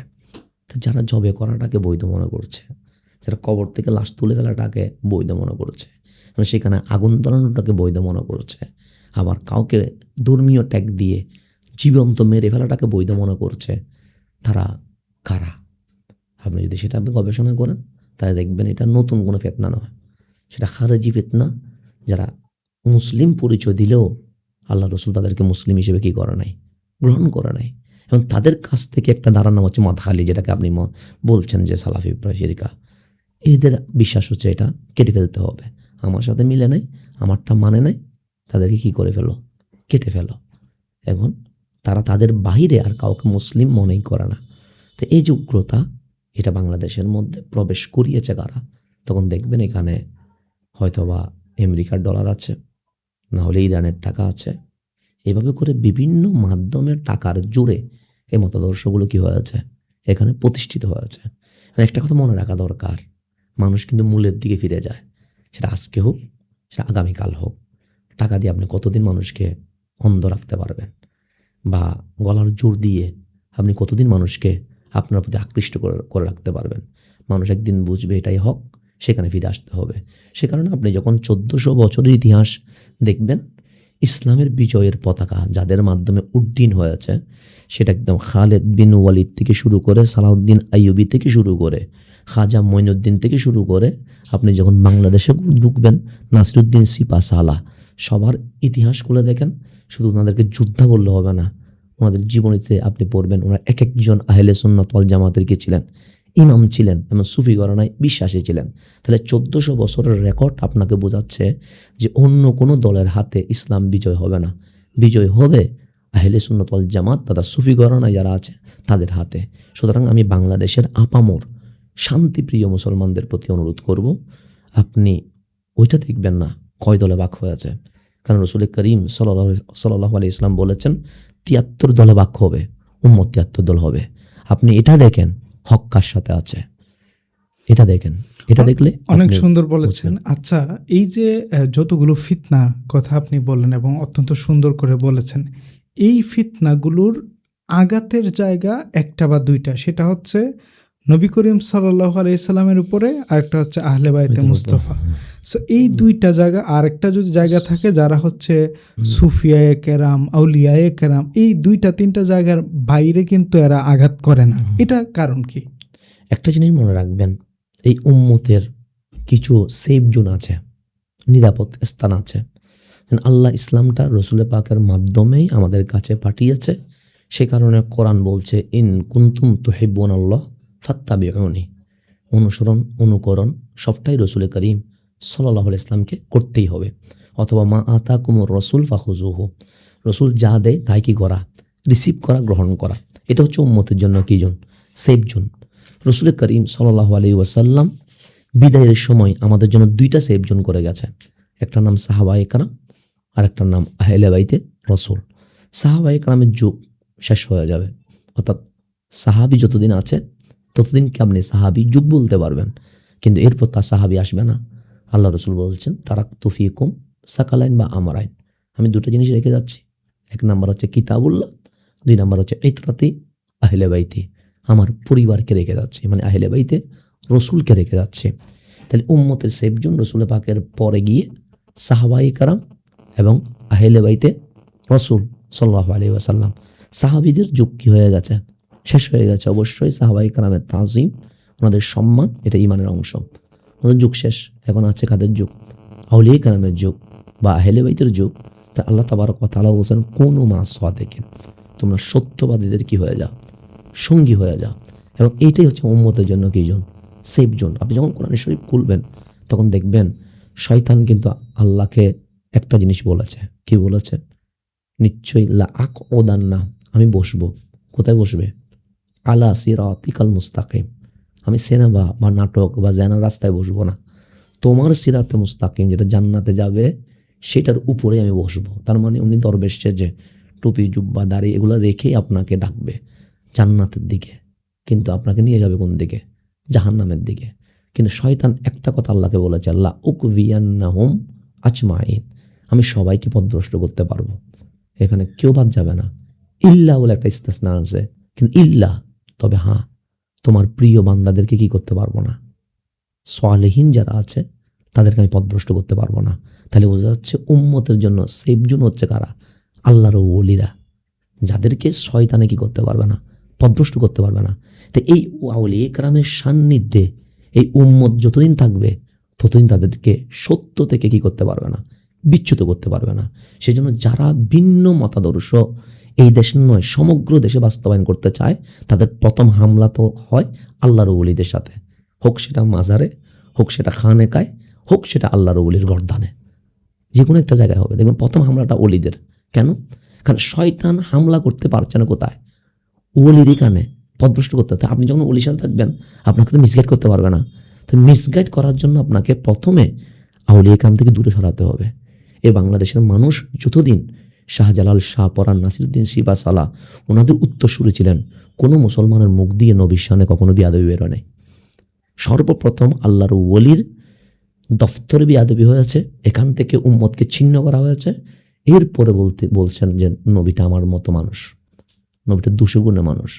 তো যারা জবে করাটাকে বৈধ মনে করছে, যারা কবর থেকে লাশ তুলে ফেলাটাকে বৈধ মনে করছে, সেখানে আগুন জ্বালানোটাকে বৈধ মনে করছে, আবার কাউকে ধর্মীয় ট্যাগ দিয়ে জীবন্ত মেরে ফেলাটাকে বৈধ মনে করছে, তারা কারা? আপনি যদি সেটা আপনি গবেষণা করেন তাহলে দেখবেন এটা নতুন কোনো ফিতনা নয়, সেটা খারেজি ফিতনা। যারা মুসলিম পরিচয় দিলেও আল্লাহ রসুল তাদেরকে মুসলিম হিসেবে কি করে নাই, গ্রহণ করে নাই। এবং তাদের কাছ থেকে একটা ধারণা নাম হচ্ছে মাদখালি, যেটাকে আপনি বলছেন যে সালাফি ফিরকা, এদের বিশ্বাস হচ্ছে এটা কেটে ফেলতে হবে, আমার সাথে মিলে নাই, আমারটা মানে নাই, তাদেরকে কি করে ফেলো, কেটে ফেলো। এখন তারা তাদের বাহিরে আর কাউকে মুসলিম মনেই করে না। তো এই যে উগ্রতা, এটা বাংলাদেশের মধ্যে প্রবেশ করিয়েছে কারা? তখন দেখবেন এখানে হয়তোবা আমেরিকার ডলার আছে, না হলে ইরানের টাকা আছে, এভাবে করে বিভিন্ন মাধ্যমের টাকার জোরে এই মতাদর্শগুলো কি হয়েছে, এখানে প্রতিষ্ঠিত হয়েছে। একটা কথা মনে রাখা দরকার, মানুষ কিন্তু মূলের দিকে ফিরে যায়, সেটা আজকে হোক, সেটা আগামীকাল হোক। টাকা দিয়ে আপনি কতদিন মানুষকে অন্ধ রাখতে পারবেন, বা গলার জোর দিয়ে আপনি কতদিন মানুষকে আপনার প্রতি আকৃষ্ট করে রাখতে পারবেন? মানুষ একদিন বুঝবে এটাই হক, সেখানে ফিরে আসতে হবে। সে কারণে আপনি যখন 1400 বছরের ইতিহাস দেখবেন, ইসলামের বিজয়ের পতাকা যাদের মাধ্যমে উড্ডীন হয়েছে, সেটা একদম খালেদ বিন ওয়ালিদ থেকে শুরু করে, সালাউদ্দিন আইয়ুবী থেকে শুরু করে, খাজা মঈনুদ্দিন থেকে শুরু করে, আপনি যখন বাংলাদেশে ঢুকবেন, নাসিরুদ্দিন সিপা সালাহ, সবার ইতিহাস খুলে দেখেন। শুধু ওনাদেরকে যোদ্ধা বললে হবে না, ওনাদের জীবনীতে আপনি পড়বেন ওনারা এক একজন আহলে সুন্নাত ওয়াল জামাতের কি ছিলেন, ইমাম ছিলেন, এবং সুফি গণনায় বিশ্বাসী ছিলেন। তাহলে 1400 বছরের রেকর্ড আপনাকে বোঝাচ্ছে যে অন্য কোনো দলের হাতে ইসলাম বিজয় হবে না, বিজয় হবে আহলে সুন্নাত ওয়াল জামাত তথা সুফি গণনায় যারা আছে তাদের হাতে। সুতরাং আমি বাংলাদেশের আপামর শান্তিপ্রিয় মুসলমানদের প্রতি অনুরোধ করব, আপনি ওইটা দেখবেন না কয় দলে ভাগ হয়েছে। কারণ রসুল করিম সাল্লাল্লাহু আলাইহি ইসলাম বলেছেন 73 দলে ভাগ হবে, উম্মত 73 দল হবে। আপনি এটা দেখেন হক কার সাথে আছে, এটা দেখেন, এটা দেখলে অনেক আপনি সুন্দর বলেছেন। আচ্ছা, এই যে যতগুলো ফিতনা কথা আপনি বললেন এবং অত্যন্ত সুন্দর করে বলেছেন, এই ফিতনাগুলোর আঘাতের জায়গা একটা বা দুইটা, সেটা হচ্ছে নবী করিম সাল্লাল্লাহু আলাইহি সাল্লামের উপরে, আরেকটা হচ্ছে আহলে বাইতে মুস্তাফা। সো এই দুইটা জায়গা, আরেকটা যদি জায়গা থাকে যারা হচ্ছে সুফিয়ায়ে কেরাম, আউলিয়ায়ে কেরাম, এই দুইটা তিনটা জায়গার বাইরে কিন্তু এরা আঘাত করে না। এটা কারণ কি? একটা জিনিস মনে রাখবেন, এই উম্মতের কিছু সেফ জোন আছে, নিরাপদ স্থান আছে। আল্লাহ ইসলামটা রসুল পাকের মাধ্যমেই আমাদের কাছে পাঠিয়েছে। সে কারণে কোরআন বলছে, ইন কুনতুম তুহিব্বুনাল্লাহ ফাত্তাবিউনি, অনুসরণ অনুকরণ সবটাই রসুল করিম সাল্লাল্লাহু আলাইহি ইসলামকে করতেই হবে। অথবা মা আতাকুমুর রসুল ফাখুজুহু, রসুল যা দেয় তাই কি করা, রিসিভ করা, গ্রহণ করা। এটা হচ্ছে উম্মতের জন্য কি জোন, সেফ জোন। রসুল করিম সাল্লাল্লাহু আলাইহি ওয়াসাল্লাম বিদায়ের সময় আমাদের জন্য দুইটা সেফ জোন করে গেছে। একটার নাম সাহাবায়ে কেরাম, আর একটার নাম আহলে বাইতে রসুল। সাহাবায়ে কেরামের যুগ শেষ হয়ে যাবে, অর্থাৎ সাহাবি যতদিন আছে ততদিনকে আপনি সাহাবি যুগ বলতে পারবেন, কিন্তু এরপর তার সাহাবি আসবে না। আল্লাহ রসুল বলছেন, তারাকতু ফিকুম সাকালাইন বা আমরাইন, আমি দুটো জিনিস রেখে যাচ্ছি। এক নাম্বার হচ্ছে কিতাবুল্লাহ, দুই নাম্বার হচ্ছে ইতরাতি আহলে বাইতি, আমার পরিবারকে রেখে যাচ্ছি, মানে আহলে বাইতে রসুলকে রেখে যাচ্ছে। তাহলে উম্মতের সেফজন রসুল পাকের পরে গিয়ে সাহাবায়ে কেরাম এবং আহলে বাইতে রসুল সাল্লাল্লাহু আলাইহি ওয়াসাল্লাম। সাহাবীদের যুগ কি হয়ে গেছে, শেষ হয়ে গেছে। অবশ্যই সাহাবায়ে কেরামের তাজিম, ওনাদের সম্মান, এটা ইমানের অংশ। ওনাদের যুগ শেষ, এখন আছে কাদের যুগ, আউলিয়া কেরামের যুগ বা আহলে বাইতের যুগ। তা আল্লাহ তাবারক ওয়া তাআলা বলেন, কোনু মা সাদিকিন, তোমরা সত্যবাদীদের কি হয়ে যাও, সঙ্গী হয়ে যাও। এবং এইটাই হচ্ছে উম্মতের জন্য কি জোন, সেফ জোন। আপনি যখন কোরআন শরীফ খুলবেন তখন দেখবেন শয়তান কিন্তু আল্লাহকে একটা জিনিস বলেছে, কি বলেছে, নিশ্চয়ই লা আকউদান্না, আমি বসবো। কোথায় বসবে, আলা সিরাতিকাল মুস্তাকিম, আমি সিনেমা বা নাটক বা জানার রাস্তায় বসবো না, তোমার সিরাতে মুস্তাকিম যেটা জান্নাতে যাবে সেটার উপরে আমি বসবো। তার মানে উনি দরবেশ যে টুপি জুব্বা দাড়ি এগুলো রেখেই আপনাকে ডাকবে জান্নাতের দিকে, কিন্তু আপনাকে নিয়ে যাবে কোন দিকে, জাহান্নামের দিকে। কিন্তু শয়তান একটা কথা আল্লাহকে বলেছে, আল্লাহ উকভিয়ান্নাহুম আজমাইন, আমি সবাইকে পথভ্রষ্ট করতে পারবো, এখানে কেউ বাদ যাবে না। ইল্লা বলে একটা ইস্তেসনা আছে, কিন্তু ইল্লা, তবে হ্যাঁ, তোমার প্রিয় বান্দাদেরকে কি করতে পারবো না, সালেহীন যারা আছে তাদেরকে আমি পথভ্রষ্ট করতে পারবো না। তাহলে বোঝা যাচ্ছে উম্মতের জন্য সেফ জোন হচ্ছে কারা, আল্লাহর ওলিরা, যাদেরকে শয়তানে কি করতে পারবে না, পথভ্রষ্ট করতে পারবে না। তো এই আউলিয়া কেরামের সান্নিধ্যে এই উম্মত যতদিন থাকবে ততদিন তাদেরকে সত্য থেকে কি করতে পারবে না, বিচ্যুত করতে পারবে না। সেই জন্য যারা ভিন্ন মতাদর্শ এই দেশে নয় সমগ্র দেশে বাস্তবায়ন করতে চায়, তাদের প্রথম হামলা তো হয় আল্লাহর ওলিদের সাথে, হোক সেটা মাজারে, হোক সেটা খানেকায়, হোক সেটা আল্লাহর ওলির গর্দানে, যে কোনো একটা জায়গায় হবে। দেখবেন প্রথম হামলাটা ওলিদের। কেন? কারণ শয়তান হামলা করতে পারছে না কোথায়, ওলিরই কানে, পথভ্রষ্ট করতে হবে। আপনি যখন ওলির সাথে থাকবেন আপনাকে তো মিসগাইড করতে পারবে না। তো মিসগাইড করার জন্য আপনাকে প্রথমে আউলিয়া কেরাম থেকে দূরে সরাতে হবে। এই বাংলাদেশের মানুষ যতদিন শাহজালাল, শাহপরান, নাসিরুদ্দিন শিবা সালাহ ওনাদের উত্তরসূরি ছিলেন, কোনো মুসলমানের মুখ দিয়ে নবীর শানে কখনো বিয়াদবি বেরোয় নাই। সর্বপ্রথম আল্লাহর ওলির দফতরে বিয়াদবি হয়েছে, এখান থেকে উম্মতকে ছিন্ন করা হয়েছে। এরপরে বলছেন যে নবীটা আমার মতো মানুষ, নবীটা 200 গুণে মানুষ,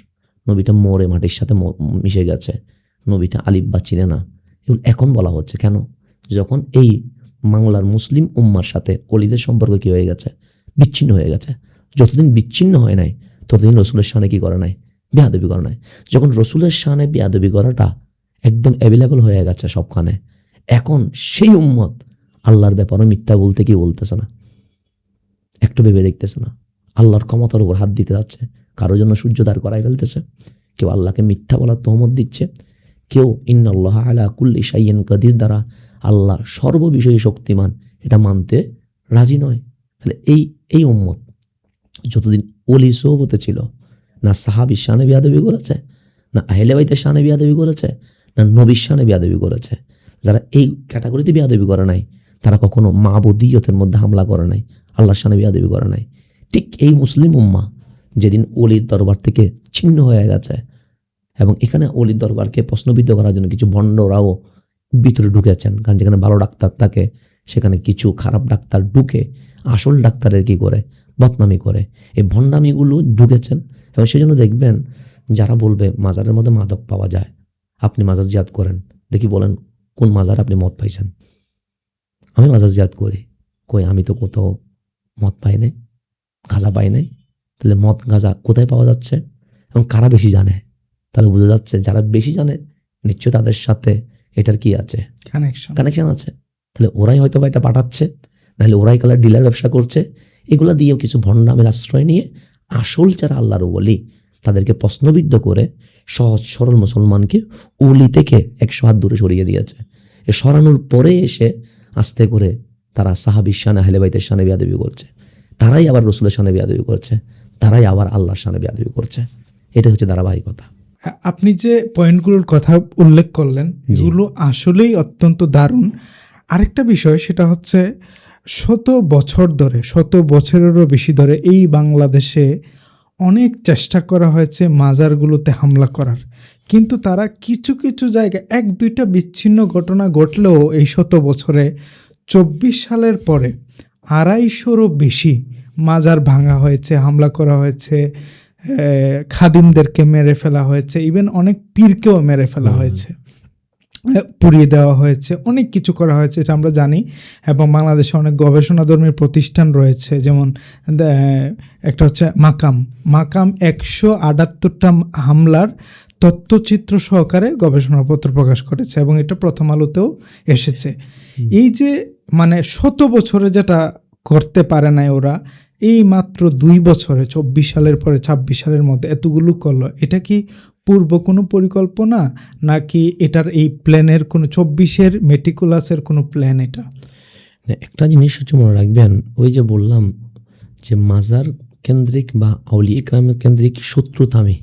নবীটা মরে মাটির সাথে মিশে গেছে, নবীটা আলিফ বা চিনে না, এগুলো এখন বলা হচ্ছে। কেন? যখন এই বাংলার মুসলিম উম্মার সাথে ওলিদের সম্পর্ক কি হয়ে গেছে, বিচ্ছিন্ন হয়ে গেছে। যতদিন বিচ্ছিন্ন হয় নাই ততদিন রসুলের শানে কি করে নাই, বেয়াদবি করে নাই। যখন রসুলের শানে বেয়াদবি করাটা একদম অ্যাভেলেবল হয়ে গেছে সবখানে, এখন সেই উম্মত আল্লাহর ব্যাপারে মিথ্যা বলতে কি বলতেছে না, একটু ভেবে দেখতেছে না, আল্লাহর ক্ষমতার উপর হাত দিতে যাচ্ছে, কারোর জন্য সূর্য দাঁড় করাই ফেলতেছে, কেউ আল্লাহকে মিথ্যা বলার তহমত দিচ্ছে, কেউ ইন্নাল্লাহ আলা কুল্লি শাইইন কাদির দ্বারা আল্লাহ সর্ববিষয়ে শক্তিমান এটা মানতে রাজি নয়। তাহলে এই উম্মত যতদিন ওলি সোহবতে ছিল, না সাহাবীর শানে বিয়াদবি করেছে, না আহলে বাইতের শানে বিয়াদবি করেছে, না নবীর শানে বিয়াদবি করেছে। যারা এই ক্যাটাগরিতে বিয়াদবি করে নাই তারা কখনো মাবুদিয়তের মধ্যে হামলা করে নাই, আল্লাহর শানে বিয়াদবি করে নাই। ঠিক এই মুসলিম উম্মাহ যেদিন অলির দরবার থেকে ছিন্ন হয়ে গেছে, এবং এখানে অলির দরবারকে প্রশ্নবিদ্ধ করার জন্য কিছু ভণ্ডরাও ভিতরে ঢুকেছেন, কারণ যেখানে ভালো ডাক্তার থাকে সেখানে কিছু খারাপ ডাক্তার ঢুকে আসল ডাক্তারের কি করে বদনামি করে, এই ভণ্ডামিগুলো ঢুকেছেন। এবং সেই জন্য দেখবেন যারা বলবে মাজারের মধ্যে মাদক পাওয়া যায়, আপনি মাজার জিয়াদ করেন, দেখি বলেন কোন মাজার আপনি মদ পাইছেন। আমি মাজার জিয়াদ করি, কই আমি তো কোথাও মদ পাই নাই, গাঁজা পাই নাই। তাহলে মদ গাঁজা কোথায় পাওয়া যাচ্ছে এবং কারা বেশি জানে? তাহলে বোঝা যাচ্ছে যারা বেশি জানে নিশ্চয় তাদের সাথে এটার কি আছে, কানেকশন আছে। তাহলে ওরাই হয়তো বা এটা পাঠাচ্ছে, নাহলে ওরাই কালার ডিলার ব্যবসা করছে। এগুলা দিয়েও কিছু ভণ্ডামের আশ্রয় নিয়ে আসল যারা আল্লাহর ওলি তাদেরকে প্রশ্নবিদ্ধ করে সহজ সরল মুসলমানকে ওলি থেকে 100 হাত দূরে সরিয়ে দিয়েছে। এ সরানোর পরে এসে আস্তে করে তারা সাহাবীর শানে, আহলে বাইতের শানে বেয়াদবি করছে, তারাই আবার রসুলের শানে বেয়াদবি করছে, তারাই আবার আল্লাহর শানে বেয়াদবি করছে। এটা হচ্ছে ধারাবাহিকতা। আপনি যে পয়েন্টগুলোর কথা উল্লেখ করলেন এগুলো আসলেই অত্যন্ত দারুণ। আরেকটা বিষয় সেটা হচ্ছে শত বছরেরও বেশি ধরে এই বাংলাদেশে অনেক চেষ্টা করা হয়েছে মাজারগুলোতে হামলা করার, কিন্তু তারা কিছু কিছু জায়গায় 1-2টা বিচ্ছিন্ন ঘটনা ঘটলেও এই শত বছরে 24 সালের পরে 250-রও বেশি মাজার ভাঙা হয়েছে, হামলা করা হয়েছে, খাদিমদেরকে মেরে ফেলা হয়েছে, ইভেন অনেক পীরকেও মেরে ফেলা হয়েছে, পুড়িয়ে দেওয়া হয়েছে, অনেক কিছু করা হয়েছে, এটা আমরা জানি। এবং বাংলাদেশে অনেক গবেষণাধর্মী প্রতিষ্ঠান রয়েছে, যেমন একটা হচ্ছে মাকাম 178টা হামলার তথ্যচিত্র সহকারে গবেষণাপত্র প্রকাশ করেছে এবং এটা প্রথম আলোতেও এসেছে। এই যে মানে শত বছরে যেটা করতে পারে নাই ওরা, এই মাত্র 2 বছরে 24 সালের পরে 26 সালের মধ্যে এতগুলো করলো, এটা কি পূর্ব কোনো পরিকল্পনা নাকি এটার এই প্ল্যানের কোনো 24-এর মেটিকুলাসের কোনো প্ল্যান? এটা একটা জিনিস হচ্ছে মনে রাখবেন, ওই যে বললাম যে মাজার কেন্দ্রিক বা আউলিয়া ইকরামের কেন্দ্রিক শত্রুতামি,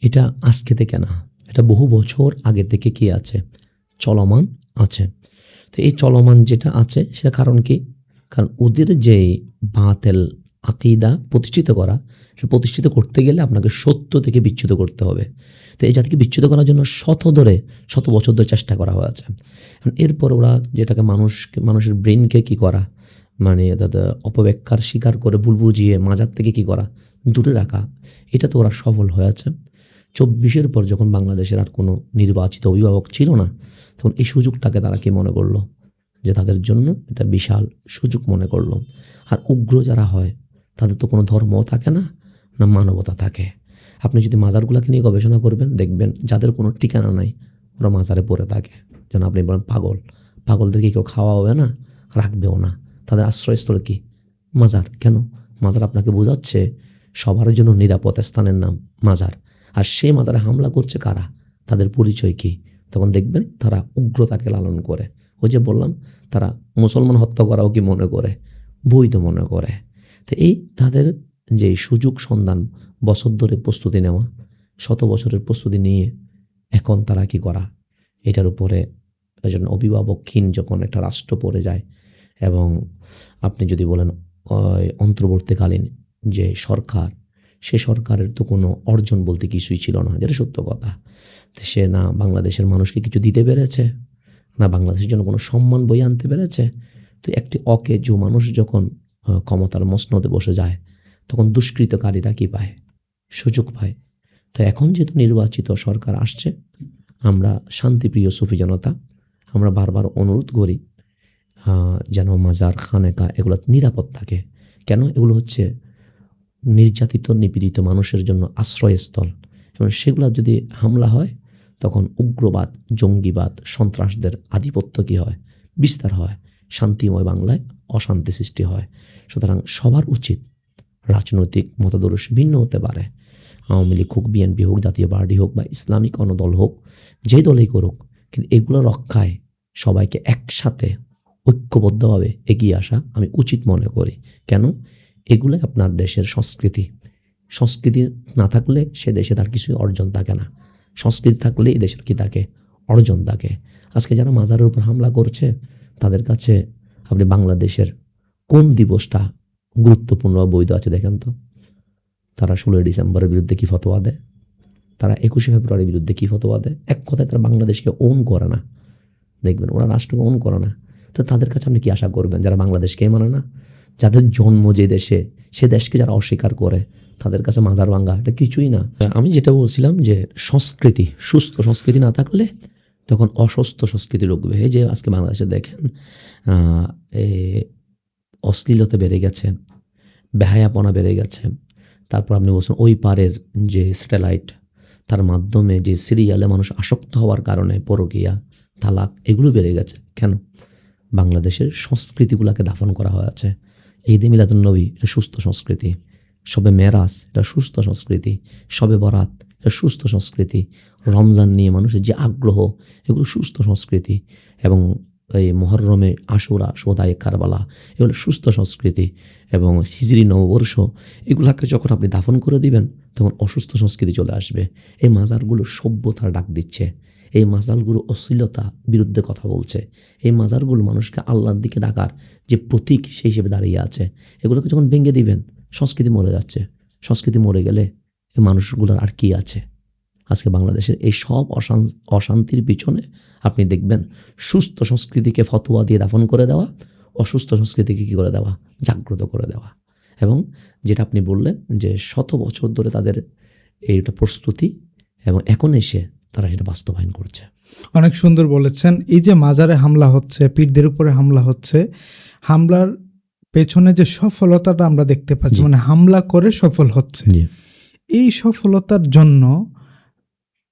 এটা আজকে থেকে না, এটা বহু বছর আগে থেকে কি আছে, চলমান আছে। তো এই চলমান যেটা আছে সেটা কারণ কি? কারণ ওদের যে বাতিল আকিদা প্রতিষ্ঠিত করা, সে প্রতিষ্ঠিত করতে গেলে আপনাকে সত্য থেকে বিচ্যুত করতে হবে। তো এই জাতিকে বিচ্যুত করার জন্য শত বছর ধরে চেষ্টা করা হয়েছে। এরপর ওরা যেটাকে মানুষের ব্রেনকে কি করা, মানে অপব্যাখ্যার শিকার করে ভুল বুঝিয়ে মাজার থেকে কি করা, দূরে রাখা, এটা তো ওরা সফল হয়েছে। 24-এর পর যখন বাংলাদেশের আর কোনো নির্বাচিত অভিভাবক ছিল না, তখন এই সুযোগটাকে তারা কি মনে করলো যে তাদের জন্য এটা বিশাল সুযোগ মনে করলো। আর উগ্র যারা হয় তাদের তো কোনো ধর্মও থাকে না, না মানবতা থাকে। আপনি যদি মাজারগুলোকে নিয়ে গবেষণা করবেন, দেখবেন যাদের কোনো ঠিকানা নাই ওরা মাজারে পড়ে থাকে। যেন আপনি বলেন পাগলদেরকে কেউ খাওয়া হবে না, রাখবেও না, তাদের আশ্রয়স্থল কি মাজার। কেন? মাজার আপনাকে বোঝাচ্ছে সবার জন্য নিরাপদ স্থানের নাম মাজার। আর সেই মাজারে হামলা করছে কারা, তাদের পরিচয় কি? তখন দেখবেন তারা উগ্রতাকে লালন করে। ওই যে বললাম, তারা মুসলমান হত্যা করাও কি মনে করে, বৈধ মনে করে। তো এই তাদের যে সুযোগ সন্ধান, বছর ধরে প্রস্তুতি নেওয়া, শত বছরের প্রস্তুতি নিয়ে এখন তারা কি করা, এটার উপরে একজন অভিভাবকহীন যখন একটা রাষ্ট্র পড়ে যায়, এবং আপনি যদি বলেন অন্তর্বর্তীকালীন যে সরকার, সে সরকারের তো কোনো অর্জন বলতে কিছুই ছিল না, যেটা সত্য কথা। সে না বাংলাদেশের মানুষকে কিছু দিতে পেরেছে, না বাংলাদেশের জন্য কোনো সম্মান বই আনতে পেরেছে। তো একটি অকেজো মানুষ যখন ক্ষমতার মসনদে বসে যায়, তখন দুষ্কৃতকারীরা কি পায়, সুযোগ পায়। তো এখন যেহেতু নির্বাচিত সরকার আসছে, আমরা শান্তিপ্রিয় সুফি জনতা আমরা বারবার অনুরোধ করি যেন মাজার খানেকা এগুলো নিরাপদ থাকে। কেন? এগুলো হচ্ছে নির্যাতিত নিপীড়িত মানুষের জন্য আশ্রয়স্থল, এবং সেগুলো যদি হামলা হয় তখন উগ্রবাদ, জঙ্গিবাদ, সন্ত্রাসদের আধিপত্য কী হয়, বিস্তার হয়, শান্তিময় বাংলায় অশান্তি সৃষ্টি হয়। সুতরাং সবার উচিত, রাজনৈতিক মতাদর্শ ভিন্ন হতে পারে, আওয়ামী লীগ হোক, বিএনপি হোক, জাতীয় পার্টি হোক বা ইসলামিক কোনো দল হোক, যেই দলেই করুক, কিন্তু এগুলো রক্ষায় সবাইকে একসাথে ঐক্যবদ্ধভাবে এগিয়ে আসা আমি উচিত মনে করি। কেন? এগুলো আপনার দেশের সংস্কৃতি না থাকলে সে দেশের আর কিছুই অর্জন থাকে না, সংস্কৃতি থাকলে এই দেশের কি থাকে, অর্জন থাকে। আজকে যারা মাজারের উপর হামলা করছে, তাদের কাছে আপনি বাংলাদেশের কোন দিবসটা গুরুত্বপূর্ণ বা বৈধ আছে দেখেন তো। তারা 16 ডিসেম্বরের বিরুদ্ধে কি ফতোয়া দেয়, তারা 21শে ফেব্রুয়ারির বিরুদ্ধে কি ফতোয়া দেয়। এক কথায় তারা বাংলাদেশকে ওন করে না, দেখবেন ওরা রাষ্ট্রকে ওন করে না। তো তাদের কাছে আপনি কি আশা করবেন যারা বাংলাদেশকে মানে না, যাদের জন্ম যে দেশে, সে দেশকে যারা অস্বীকার করে, তাদের কাছে মাজার ভাঙ্গা এটা কিছুই না। আমি যেটা বলছিলাম যে সংস্কৃতি, সুস্থ সংস্কৃতি না থাকলে তখন অসুস্থ সংস্কৃতি ঢুকবে। এই যে আজকে বাংলাদেশে দেখেন অশ্লীলতা বেড়ে গেছে, বেহায়াপনা বেড়ে গেছে। তারপর আপনি বলছেন ওই পারের যে স্যাটেলাইট, তার মাধ্যমে যে সিরিয়ালে মানুষ আসক্ত হওয়ার কারণে পরকীয়া, তালাক এগুলো বেড়ে গেছে। কেন? বাংলাদেশের সংস্কৃতিগুলোকে দাফন করা হয়েছে। ঈদে মিলাদুন্নবী এটা সুস্থ সংস্কৃতি, শবে মেরাজ এটা সুস্থ সংস্কৃতি, শবে বরাত এটা সুস্থ সংস্কৃতি, রমজান নিয়ে মানুষের যে আগ্রহ এগুলো সুস্থ সংস্কৃতি, এবং এই মুহররমে আশুরা, শোদায়ে কারবালা এগুলো সুস্থ সংস্কৃতি, এবং হিজরি নববর্ষ এগুলাকে যখন আপনি দাফন করে দিবেন তখন অসুস্থ সংস্কৃতি চলে আসবে। এই মাজারগুলো সভ্যতার ডাক দিচ্ছে, এই মাজারগুলো অশ্লীলতা বিরুদ্ধে কথা বলছে, এই মাজারগুলো মানুষকে আল্লাহর দিকে ডাকার যে প্রতীক সেই হিসেবে দাঁড়িয়ে আছে। এগুলোকে যখন ভেঙে দিবেন সংস্কৃতি মরে যাচ্ছে। সংস্কৃতি মরে গেলে এই মানুষগুলোর আর কি আছে? আজকে বাংলাদেশের এই সব অশান্তির পিছনে আপনি দেখবেন সুস্থ সংস্কৃতিকে ফতোয়া দিয়ে দাফন করে দেওয়া, অসুস্থ সংস্কৃতিকে কী করে দেওয়া, জাগ্রত করে দেওয়া। এবং যেটা আপনি বললেন যে 100 বছর ধরে তাদের এইটা প্রস্তুতি, এবং এখন এসে তারা এটা বাস্তবায়ন করছে। অনেক সুন্দর বলেছেন। এই যে মাজারে হামলা হচ্ছে, পীরদের উপরে হামলা হচ্ছে, হামলার পেছনে যে সফলতাটা আমরা দেখতে পাচ্ছি, মানে হামলা করে সফল হচ্ছে, এই সফলতার জন্য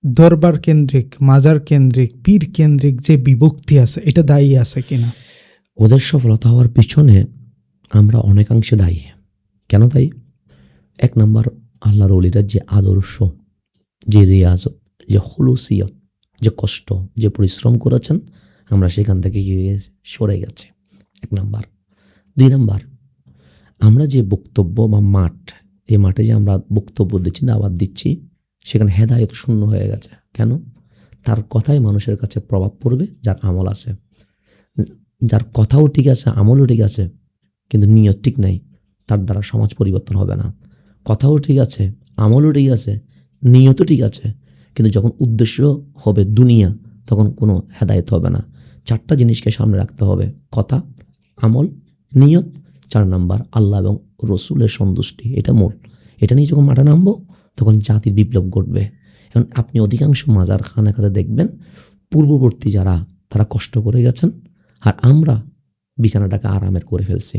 দরবার কেন্দ্রিক, মাজার কেন্দ্রিক, পীর কেন্দ্রিক যে বিভক্তি আছে এটা দায়ী আছে কিনা? ওদের সফলতা হওয়ার পিছনে আমরা অনেকাংশে দায়ী। কেন দায়ী? 1 নম্বর, আল্লাহর ওলিরা যে আদর্শ, যে রিয়াজত, যে হুলুসিয়ত, যে কষ্ট, যে পরিশ্রম করেছেন, আমরা সেখান থেকে সরে গেছি 1 নম্বর। 2 নম্বর, আমরা যে বক্তব্য বা মাঠ, এই মাঠে যে আমরা বক্তব্য দিচ্ছি, দাওয়াত দিচ্ছি, সেখানে হেদায়েত শূন্য হয়ে গেছে। কেন? তার কথাই মানুষের কাছে প্রভাব পড়বে যার আমল আছে। যার কথাও ঠিক আছে, আমলও ঠিক আছে, কিন্তু নিয়ত ঠিক নাই, তার দ্বারা সমাজ পরিবর্তন হবে না। কথাও ঠিক আছে, আমলও ঠিক আছে, নিয়তও ঠিক আছে, কিন্তু যখন উদ্দেশ্য হবে দুনিয়া, তখন কোনো হেদায়েত হবে না। 4টা জিনিসকে সামনে রাখতে হবে: কথা, আমল, নিয়ত। 4 নম্বর আল্লাহ এবং রসুলের সন্তুষ্টি, এটা মূল। এটা নিয়ে যখন মাঠে নামবো তখন জাতির বিপ্লব ঘটবে। এখন আপনি অধিকাংশ মাজার খানাখাতে দেখবেন পূর্ববর্তী যারা, তারা কষ্ট করে গেছেন, আর আমরা বিছানাটাকে আরামের করে ফেলছি।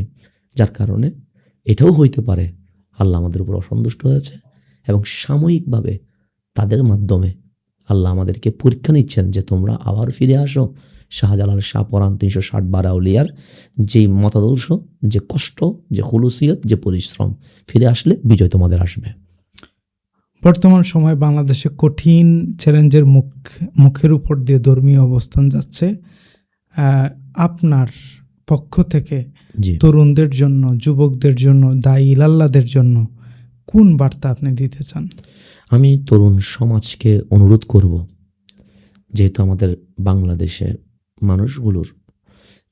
যার কারণে এটাও হইতে পারে আল্লাহ আমাদের উপর অসন্তুষ্ট হয়েছে, এবং সাময়িকভাবে তাদের মাধ্যমে আল্লাহ আমাদেরকে পরীক্ষা নিচ্ছেন যে তোমরা আবার ফিরে আসো শাহজালাল শাহ পরাণ 360 আউলিয়ার যে মতাদর্শ, যে কষ্ট, যে হুলুসিয়ত, যে পরিশ্রম, ফিরে আসলে বিজয় তোমাদের আসবে। বর্তমান সময়ে বাংলাদেশে কঠিন চ্যালেঞ্জের মুখের উপর দিয়ে ধর্মীয় অবস্থান যাচ্ছে। আপনার পক্ষ থেকে তরুণদের জন্য, যুবকদের জন্য, দায়ী ইলাল্লাহদের জন্য কোন বার্তা আপনি দিতে চান? আমি তরুণ সমাজকে অনুরোধ করব, যেহেতু আমাদের বাংলাদেশে মানুষগুলোর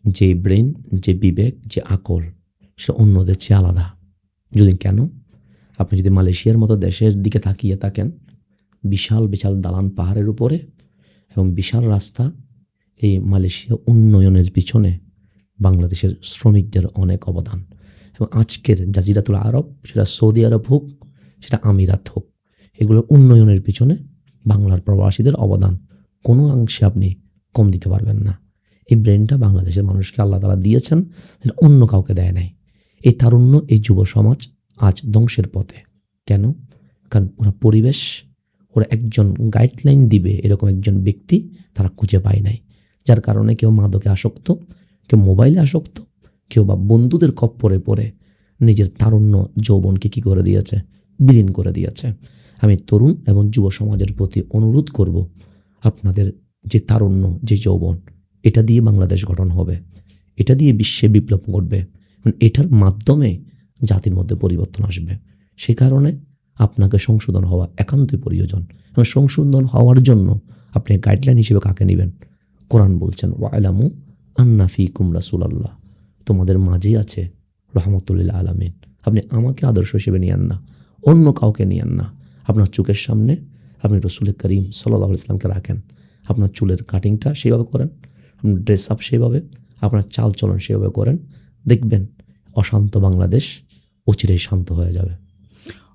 যে ব্রেন, যে বিবেক, যে আকল, সে অন্যদের চেয়ে আলাদা। যদি কেন, আপনি যদি মালয়েশিয়ার মতো দেশের দিকে তাকিয়ে থাকেন, বিশাল বিশাল দালান পাহাড়ের উপরে এবং বিশাল রাস্তা, এই মালয়েশিয়া উন্নয়নের পিছনে বাংলাদেশের শ্রমিকদের অনেক অবদান। এবং আজকের জাজিরাতুল আরব, সেটা সৌদি আরব হোক, সেটা আমিরাত হোক, এগুলোর উন্নয়নের পিছনে বাংলার প্রবাসীদের অবদান কোনো অংশে আপনি কম দিতে পারবেন না। এই ব্রেনটা বাংলাদেশের মানুষকে আল্লাহ তাআলা দিয়েছেন, যেটা অন্য কাউকে দেয় নাই। এই তারুণ্য, এই যুব সমাজ আজ ধ্বংসের পথে। কেন? কারণ ওরা পরিবেশ, ওরা একজন গাইডলাইন দিবে এরকম একজন ব্যক্তি তারা খুঁজে পায় নাই। যার কারণে কেউ মাদকে আসক্ত, কেউ মোবাইলে আসক্ত, কেউ বা বন্ধুদের খপ্পরে পড়ে নিজের তারুণ্য যৌবনকে কী করে দিয়েছে, বিলীন করে দিয়েছে। আমি তরুণ এবং যুব সমাজের প্রতি অনুরোধ করব, আপনাদের যে তারুণ্য, যে যৌবন, এটা দিয়ে বাংলাদেশ গঠন হবে, এটা দিয়ে বিশ্বে বিপ্লব ঘটবে, এটার মাধ্যমে জাতির মধ্যে পরিবর্তন আসবে। সে কারণে আপনাকে সংশোধন হওয়া একান্তই প্রয়োজন। এবং সংশোধন হওয়ার জন্য আপনি গাইডলাইন হিসেবে কাকে নেবেন? কোরআন বলছেন, ওয়ালামু আন্না ফিকুম রাসূলুল্লাহ, তোমাদের মাঝেই আছে রহমতুল্লিল আলামিন। আপনি আমাকে আদর্শ হিসেবে নিয়েন না, অন্য কাউকে নিয়েন না। আপনার চোখের সামনে আপনি রসুল করিম সাল্লাল্লাহু আলাইহি ওয়াসাল্লামকে রাখেন, আপনার চুলের কাটিংটা সেইভাবে করেন, আপনার ড্রেস আপ সেইভাবে, আপনার চাল চলন সেইভাবে করেন, দেখবেন অশান্ত বাংলাদেশ অচিরেই শান্ত হয়ে যাবে।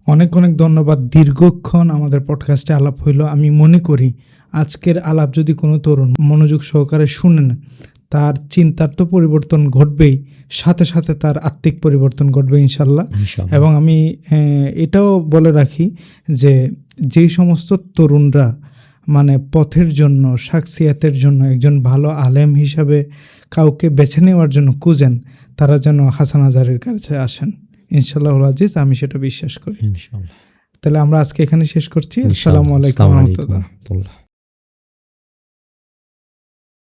অনেক অনেক ধন্যবাদ। দীর্ঘক্ষণ আমাদের পডকাস্টে আলাপ হইল। আমি মনে করি আজকের আলাপ যদি কোনো তরুণ মনোযোগ সহকারে শুনেন, তার চিন্তার তো পরিবর্তন ঘটবেই, সাথে সাথে তার আত্মিক পরিবর্তন ঘটবে ইনশাল্লাহ। ইনশাআল্লাহ। এবং আমি এটাও বলে রাখি যে যেই সমস্ত তরুণরা মানে পথের জন্য, শাখসিয়াতের জন্য, একজন ভালো আলেম হিসাবে কাউকে বেছে নেওয়ার জন্য খুঁজেন, তারা যেন হাসান আজহারের কাছে আসেন ইনশাআল্লাহ আজিজ, আমি সেটা বিশ্বাস করি। ইনশাআল্লাহ। তাহলে আমরা আজকে এখানে শেষ করছি। ইনশাআল্লাহ। আসসালামু আলাইকুম আসসালামু ওয়া আলাইকুম রাহমাতুল্লাহ। ওয়া রাহমাতুল্লাহ।